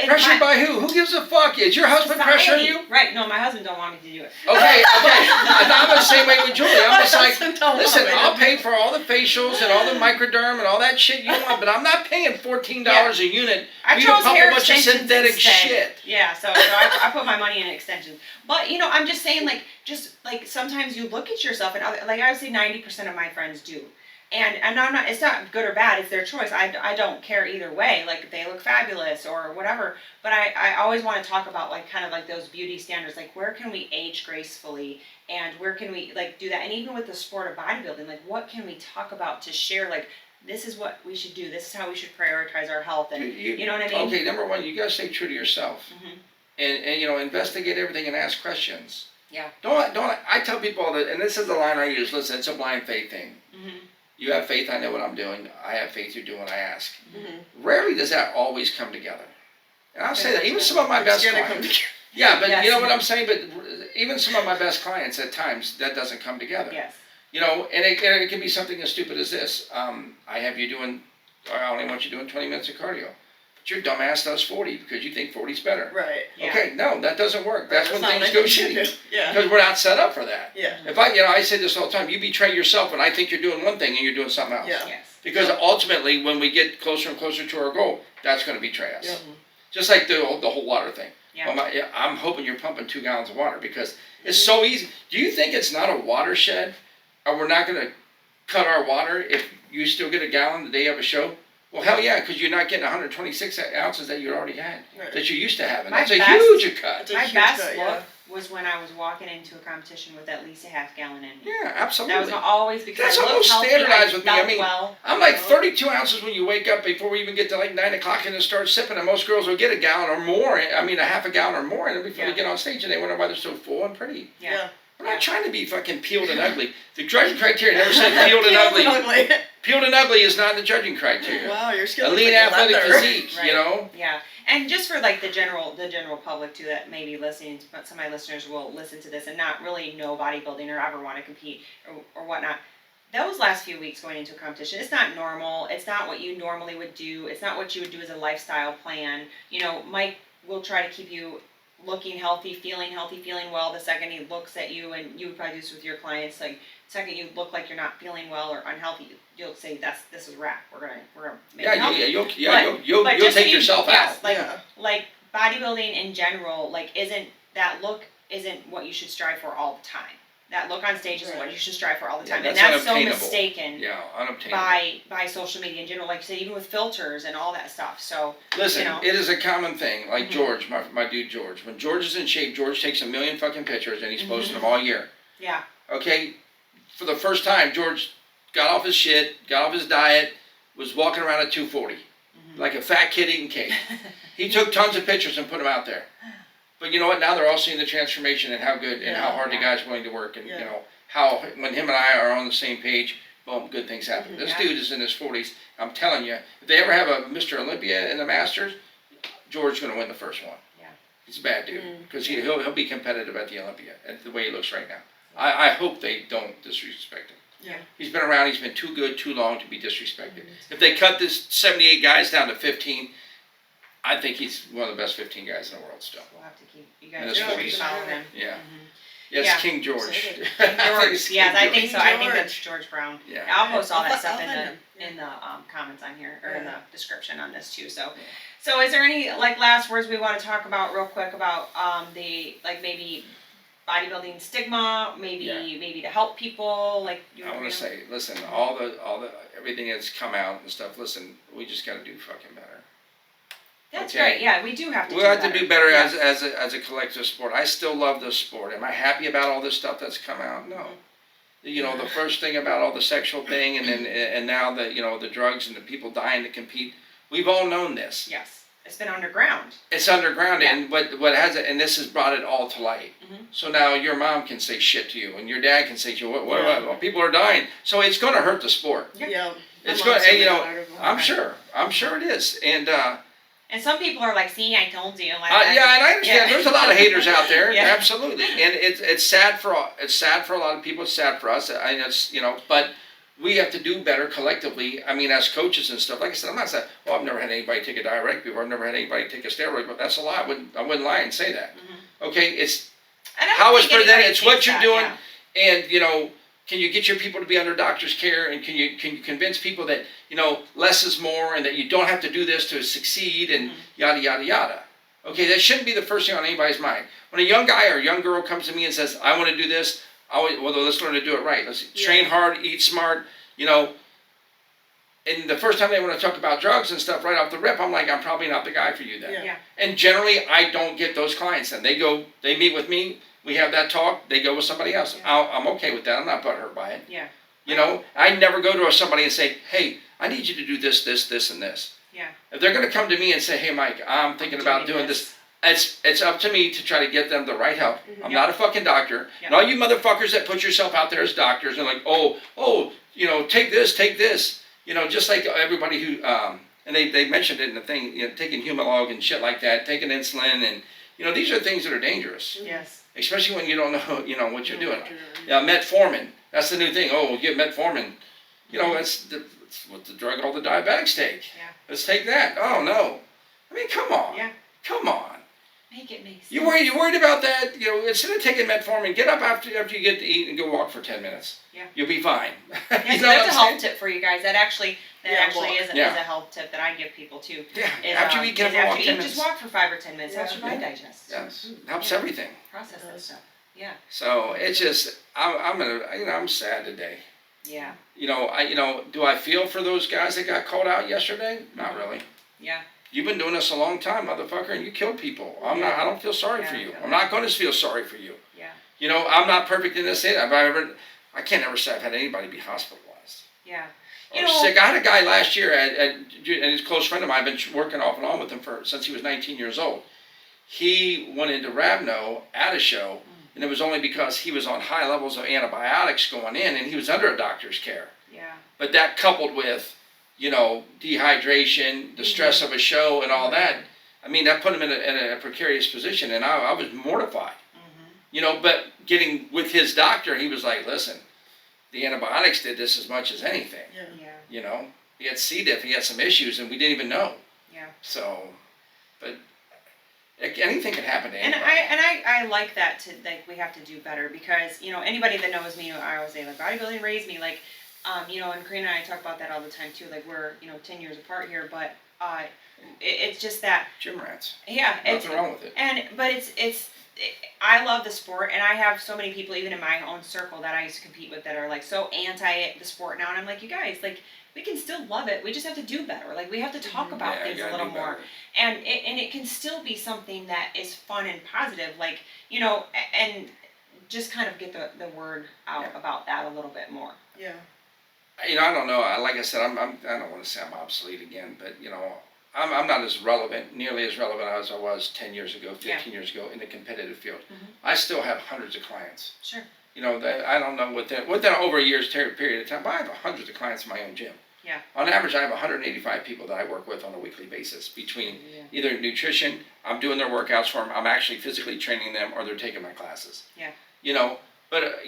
Pressured by who? Who gives a fuck? Is your husband pressuring you? Right? No, my husband don't want me to do it. Okay. I'm the same way with Julie. I'm just like, Don't listen, want me to I'll do pay for all the facials and all the microderm and all that shit you want, but I'm not paying $14 a unit I for you chose to pump hair a bunch of extensions synthetic instead. shit. Yeah, so I put my money in extensions. But I'm just saying, like, just like sometimes you look at yourself, and like I would say 90% of my friends do. And I'm not. It's not good or bad. It's their choice. I don't care either way. Like, they look fabulous or whatever. But I always want to talk about, like, kind of like those beauty standards. Like, where can we age gracefully, and where can we, like, do that? And even with the sport of bodybuilding, like, what can we talk about to share? Like, this is what we should do. This is how we should prioritize our health. And you know what I mean? Okay, number one, you gotta stay true to yourself, and investigate everything and ask questions. Yeah. Don't. I tell people all that, and this is the line I use. Listen, it's a blind faith thing. You have faith, I know what I'm doing. I have faith, you're doing what I ask. Rarely does that always come together. And I'll say that, even some of my best clients. Yeah, but you know what I'm saying? But even some of my best clients, at times, that doesn't come together. Yes. And it can be something as stupid as this. I have you doing, or I only want you doing 20 minutes of cardio. But your dumbass does 40 because you think 40's better. Right. Yeah. Okay, no, that doesn't work. That's when things not go like shitty. Yeah. Because we're not set up for that. Yeah. If I say this all the time, you betray yourself when I think you're doing one thing and you're doing something else. Yeah. Yes. Because ultimately, when we get closer and closer to our goal, that's going to betray us. Yeah. Just like the whole water thing. Yeah. Well, I'm hoping you're pumping 2 gallons of water because it's so easy. Do you think it's not a watershed, or we're not going to cut our water if you still get a gallon the day of a show? Well, hell yeah, because you're not getting 126 ounces that you already had, that you used to have. And that's a huge cut. My best look was when I was walking into a competition with at least a half gallon in me. Yeah, absolutely. That was always because That's I looked almost healthy, standardized with me. I mean, well, I'm like 32 ounces when you wake up before we even get to like 9 o'clock and then start sipping. And most girls will get a gallon or more. I mean, a half a gallon or more, and before they get on stage, and they wonder why they're so full and pretty. Yeah. We're not trying to be fucking peeled and ugly. The judging criteria never said peeled and ugly. Peeled and ugly is not in the judging criteria. Wow, your skin A looks lean like athletic leather. physique, Right. you know? Yeah. And just for like the general public too that may be listening, but some of my listeners will listen to this and not really know bodybuilding or ever want to compete or whatnot. Those last few weeks going into a competition, it's not normal. It's not what you normally would do. It's not what you would do as a lifestyle plan. Mike will try to keep you looking healthy, feeling well. The second he looks at you, and you would probably do this with your clients, like the second you look like you're not feeling well or unhealthy, you'll say this is wrap. We're gonna make it healthy. You'll just take so yourself out. Like bodybuilding in general, like isn't what you should strive for all the time. That look on stage isn't what you should strive for all the time, and that's so mistaken. Yeah, unobtainable. By social media in general, like you said, even with filters and all that stuff. So listen, it is a common thing. Like George, my dude George. When George is in shape, George takes 1 million fucking pictures and he's posting them all year. Yeah. Okay, for the first time, George got off his shit, got off his diet, was walking around at 240, like a fat kid eating cake. He took tons of pictures and put them out there. But you know what? Now they're all seeing the transformation and how good and how hard the guy's willing to work, and how when him and I are on the same page, boom, good things happen. This dude is in his 40s. I'm telling you, if they ever have a Mr. Olympia in the Masters, George's going to win the first one. Yeah, he's a bad dude because he'll be competitive at the Olympia at the way he looks right now. I hope they don't disrespect him. Yeah. He's been around. He's been too good, too long to be disrespected. If they cut this 78 guys down to 15. I think he's one of the best 15 guys in the world still. We'll have to keep you guys follow him. Yeah. Yes, King George. King George. Yes, I think so. I think that's George Brown. Yeah. I'll post all that stuff in the comments on here or in the description on this too. So is there any last words we want to talk about real quick about the maybe bodybuilding stigma, maybe to help people I want to say, listen, all the everything that's come out and stuff. Listen, we just got to do fucking better. That's right. Yeah, we do have to. We have to do better as a collective sport. I still love this sport. Am I happy about all this stuff that's come out? No. The first thing about all the sexual thing, and now the drugs and the people dying to compete. We've all known this. Yes, it's been underground. It's underground, and what has it? And this has brought it all to light. So now your mom can say shit to you, and your dad can say shit. What? People are dying. So it's going to hurt the sport. Yeah. It's going. And, I'm sure it is, and. And some people are like, "See, I told you." Like, yeah, and I understand. There's a lot of haters out there. Yeah. Absolutely, and it's sad for a lot of people. It's sad for us. I know it's but we have to do better collectively. I mean, as coaches and stuff. Like I said, I'm not saying, "Well, I've never had anybody take a diuretic before. I've never had anybody take a steroid." But that's a lie. I wouldn't lie and say that. Okay, it's how it's presented. It's what you're doing, and can you get your people to be under doctor's care, and can you convince people that less is more, and that you don't have to do this to succeed, and yada yada yada. Okay, that shouldn't be the first thing on anybody's mind. When a young guy or a young girl comes to me and says, "I want to do this," let's learn to do it right. Let's train hard, eat smart. And the first time they want to talk about drugs and stuff right off the rip, I'm like, I'm probably not the guy for you then. Yeah. And generally, I don't get those clients. And they meet with me. We have that talk. They go with somebody else. Yeah. I'm okay with that. I'm not butthurt by it. Yeah. I never go to somebody and say, "Hey, I need you to do this, this, this, and this." Yeah. If they're going to come to me and say, "Hey, Mike, I'm thinking about doing this," it's up to me to try to get them the right help. I'm not a fucking doctor. And all you motherfuckers that put yourself out there as doctors and like, take this. Just like everybody who, and they mentioned it in the thing, taking Humalog and shit like that, taking insulin, and these are things that are dangerous. Yes. Especially when you don't know, what you're doing. Yeah, metformin. That's the new thing. Oh, we'll get metformin. That's what the drug all the diabetics take. Yeah. Let's take that. Oh no. I mean, come on. Yeah. Come on. Make sense. You worried about that? Instead of taking metformin, get up after you get to eat and go walk for 10 minutes. Yeah. You'll be fine. Yeah, so that's a health tip for you guys. That actually is a Yeah. health tip that I give people too. Yeah. Is, After you eat, get up and walk 10 minutes. Just walk for 5 or 10 minutes. Helps your body digest. Yes. Helps everything. Process that stuff. Yeah. So it's just I'm sad today. Yeah. Do I feel for those guys that got called out yesterday? Not really. Yeah. You've been doing this a long time, motherfucker, and you killed people. I don't feel sorry for you. I'm not going to feel sorry for you. Yeah. I'm not perfect in this. I can't ever say I've had anybody be hospitalized. Yeah. Or sick. I had a guy last year, and he's a close friend of mine. I've been working off and on with him since he was 19 years old. He went into Ravno at a show, and it was only because he was on high levels of antibiotics going in, and he was under a doctor's care. Yeah. But that coupled with dehydration, the stress of a show, and all that. I mean, that put him in a precarious position, and I was mortified. But getting with his doctor, he was like, "Listen, the antibiotics did this as much as anything." Yeah. He had C. diff, he had some issues, and we didn't even know. Yeah. So, but anything can happen to And anybody. I like that we have to do better because anybody that knows me, I always say like bodybuilding raised me like. And Karina and I talk about that all the time too. Like we're 10 years apart here, but it's just that Gym rats. Yeah, nothing wrong with it. But I love the sport, and I have so many people even in my own circle that I used to compete with that are like so anti the sport now, and I'm like, you guys, like we can still love it. We just have to do better. Like we have to talk about things a little more, and it can still be something that is fun and positive. Like and just kind of get the word out about that a little bit more. Yeah. I don't know. Like I said, I don't want to say I'm obsolete again, but I'm not nearly as relevant as I was 10 years ago, 15 years ago in the competitive field. I still have hundreds of clients. Sure. I don't know within over a year's period of time, but I have hundreds of clients in my own gym. Yeah. On average, I have 185 people that I work with on a weekly basis between either nutrition, I'm doing their workouts for them, I'm actually physically training them, or they're taking my classes. Yeah. But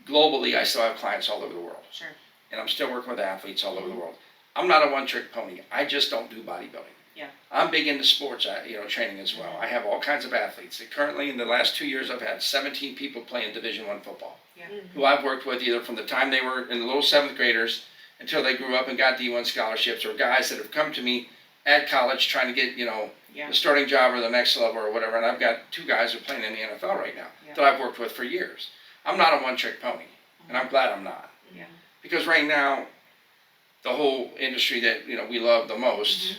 globally, I still have clients all over the world. Sure. And I'm still working with athletes all over the world. I'm not a one-trick pony. I just don't do bodybuilding. Yeah. I'm big into sports, training as well. I have all kinds of athletes. Currently, in the last 2 years, I've had 17 people playing Division I football. Yeah. Who I've worked with either from the time they were in the little 7th graders until they grew up and got D1 scholarships, or guys that have come to me at college trying to get, the starting job or the next level or whatever. And I've got 2 guys who are playing in the NFL right now that I've worked with for years. I'm not a one-trick pony, and I'm glad I'm not. Yeah. Because right now, the whole industry that we love the most,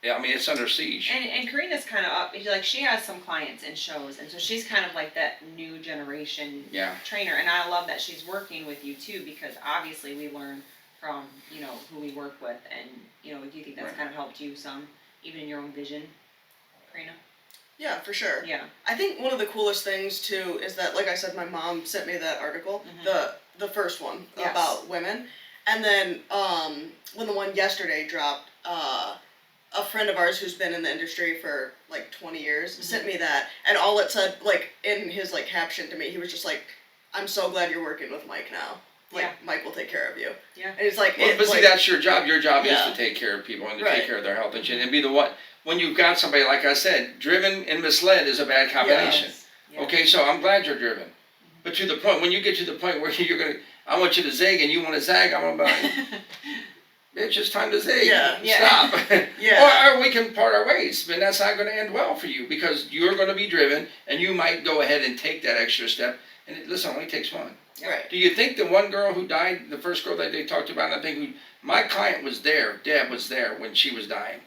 it's under siege. And Karina's kind of up. Like she has some clients in shows, and so she's kind of like that new generation trainer. And I love that she's working with you too, because obviously we learn from who we work with, and do you think that's kind of helped you some, even in your own vision, Karina? Yeah, for sure. Yeah. I think one of the coolest things too is that, like I said, my mom sent me that article, the first one about women, and then when the one yesterday dropped, a friend of ours who's been in the industry for like 20 years sent me that, and all it said, like, in his like caption to me, he was just like, "I'm so glad you're working with Mike now. Like, Mike will take care of you." Yeah. And he's like, well, but see, that's your job. Your job is Yeah. to take care of people and to Right. take care of their health and shit, and be the one. When you've got somebody, like I said, driven and misled is a bad combination. Yeah. Okay, so I'm glad you're driven. But to the point, when you get to the point where you're going to, I want you to zig and you want to zag, I'm about, bitch, it's time to zig. Yeah. Yeah. Stop. Yeah. Or we can part our ways, but that's not going to end well for you because you're going to be driven and you might go ahead and take that extra step. And listen, it only takes one. Right. Do you think the one girl who died, the first girl that they talked about, I think my client was there, Deb was there when she was dying.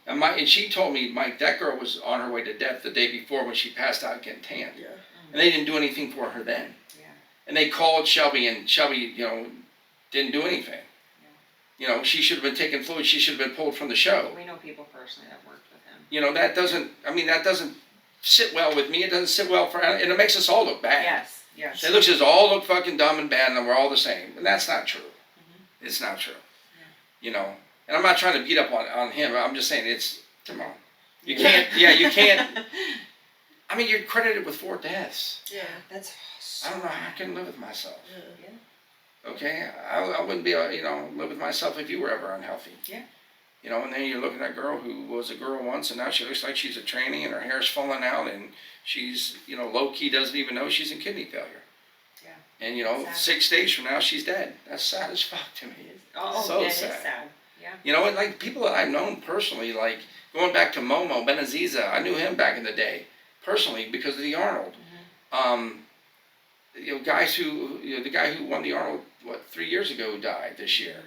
And she told me, Mike, that girl was on her way to death the day before when she passed out getting tanned. Yeah. And they didn't do anything for her then. Yeah. And they called Shelby, and Shelby, didn't do anything. Yeah. She should have been taking fluids. She should have been pulled from the show. We know people personally that worked with him. That doesn't sit well with me. It doesn't sit well and it makes us all look bad. Yes. Yes. It looks as all look fucking dumb and bad, and we're all the same. And that's not true. Mm-hmm. It's not true. Yeah. And I'm not trying to beat up on him. I'm just saying come on. You can't, you can't. I mean, you're credited with 4 deaths. Yeah. That's so I don't know. I couldn't live with myself. Yeah. Okay? I wouldn't be able to, live with myself if you were ever unhealthy. Yeah. And then you're looking at a girl who was a girl once, and now she looks like she's a trainee, and her hair's falling out, and she's, low-key doesn't even know she's in kidney failure. Yeah. And, 6 days from now, she's dead. That's sad as fuck to me. So yeah, sad. It is sad. Yeah. And like people that I've known personally, like going back to Momo Benaziza, I knew him back in the day, personally, because of the Arnold. Guys who, the guy who won the Arnold, 3 years ago died this year.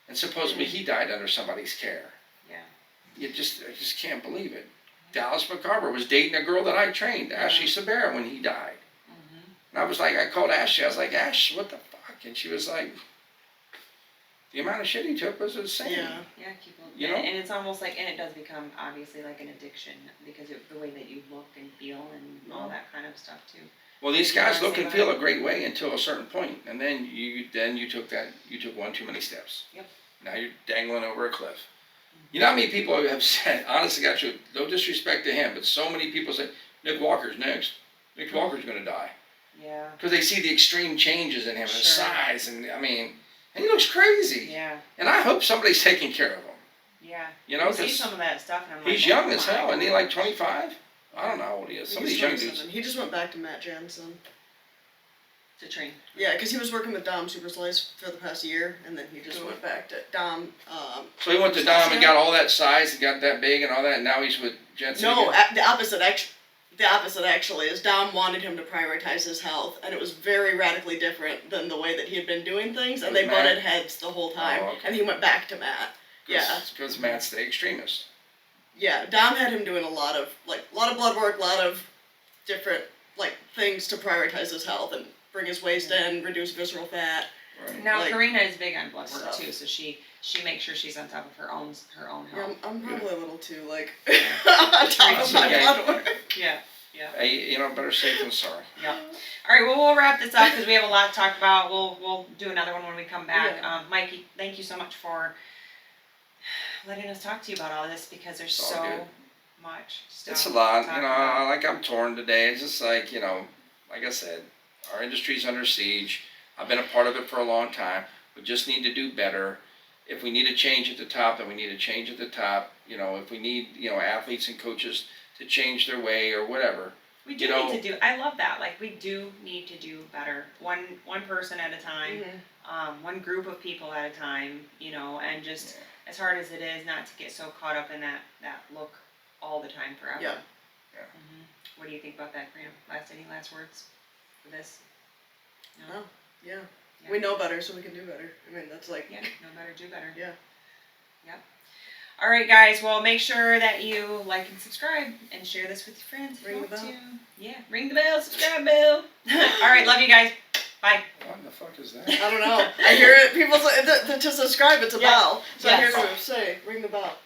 And supposedly he died under somebody's care. Yeah. I just can't believe it. Dallas McCarver was dating a girl that I trained, Ashley Sabera, when he died. And I was like, I called Ashley, I was like, Ash, what the fuck? And she was like, the amount of shit he took was insane. Yeah. Yeah, and it's almost like, and it does become obviously like an addiction because of the way that you look and feel and all that kind of stuff too. Well, these guys look and feel a great way until a certain point, and then you took one too many steps. Yep. Now you're dangling over a cliff. You know how many people have said, honestly, got you, no disrespect to him, but so many people say, Nick Walker's next. Nick Walker's going to die. Yeah. Because they see the extreme changes in him and his Sure. size, and and he looks crazy. Yeah. And I hope somebody's taking care of him. Yeah. I see some of that stuff, and I'm like, He's young as hell. Isn't he like 25? I don't know how old he is. Some of these young dudes. He just went back to Matt Jansen. To train. Yeah, because he was working with Dom Super Slice for the past year, and then he just went back to Dom. So he went to Dom and got all that size, and got that big and all that, and now he's with Jensen. No, again. the opposite actually is Dom wanted him to prioritize his health, and it was very radically different than the way that he had been doing things, and they butted heads the whole time, and he went back to Matt. Because Matt's the extremist. Yeah, Dom had him doing a lot of blood work, a lot of different things to prioritize his health and bring his waist in, reduce visceral fat. Right. Now Karina is big on blood work stuff. too, so she makes sure she's on top of her own Yeah, health. I'm probably a little too on top of my blood work. Yeah. Hey, better safe than sorry. Yeah. All right. Well, we'll wrap this up because we have a lot to talk about. We'll do another one when we come back. Yeah. Mikey, thank you so much for letting us talk to you about all this because there's It's all so good. much stuff. It's a lot, to talk about. I'm torn today. It's just like, like I said, our industry's under siege. I've been a part of it for a long time. We just need to do better. If we need a change at the top, then we need a change at the top. If we need, athletes and coaches to change their way or whatever. We do need to do. I love that. Like we do need to do better. One person at a time. One group of people at a time. And just as hard as it is, not to get so caught up in that look all the time forever. Yeah. What do you think about that, Karina? Any last words for this? No. Yeah. We know better, so we can do better. That's like... Yeah, know better, do better. Yeah. Yep. All right, guys. Well, make sure that you like and subscribe and share this with your friends. Ring the bell. Yeah, ring the bell, subscribe bell. All right, love you guys. Bye. What the fuck is that? I don't know. I hear it. People say, to subscribe, it's a bell. So Yes. I hear them say, ring the bell.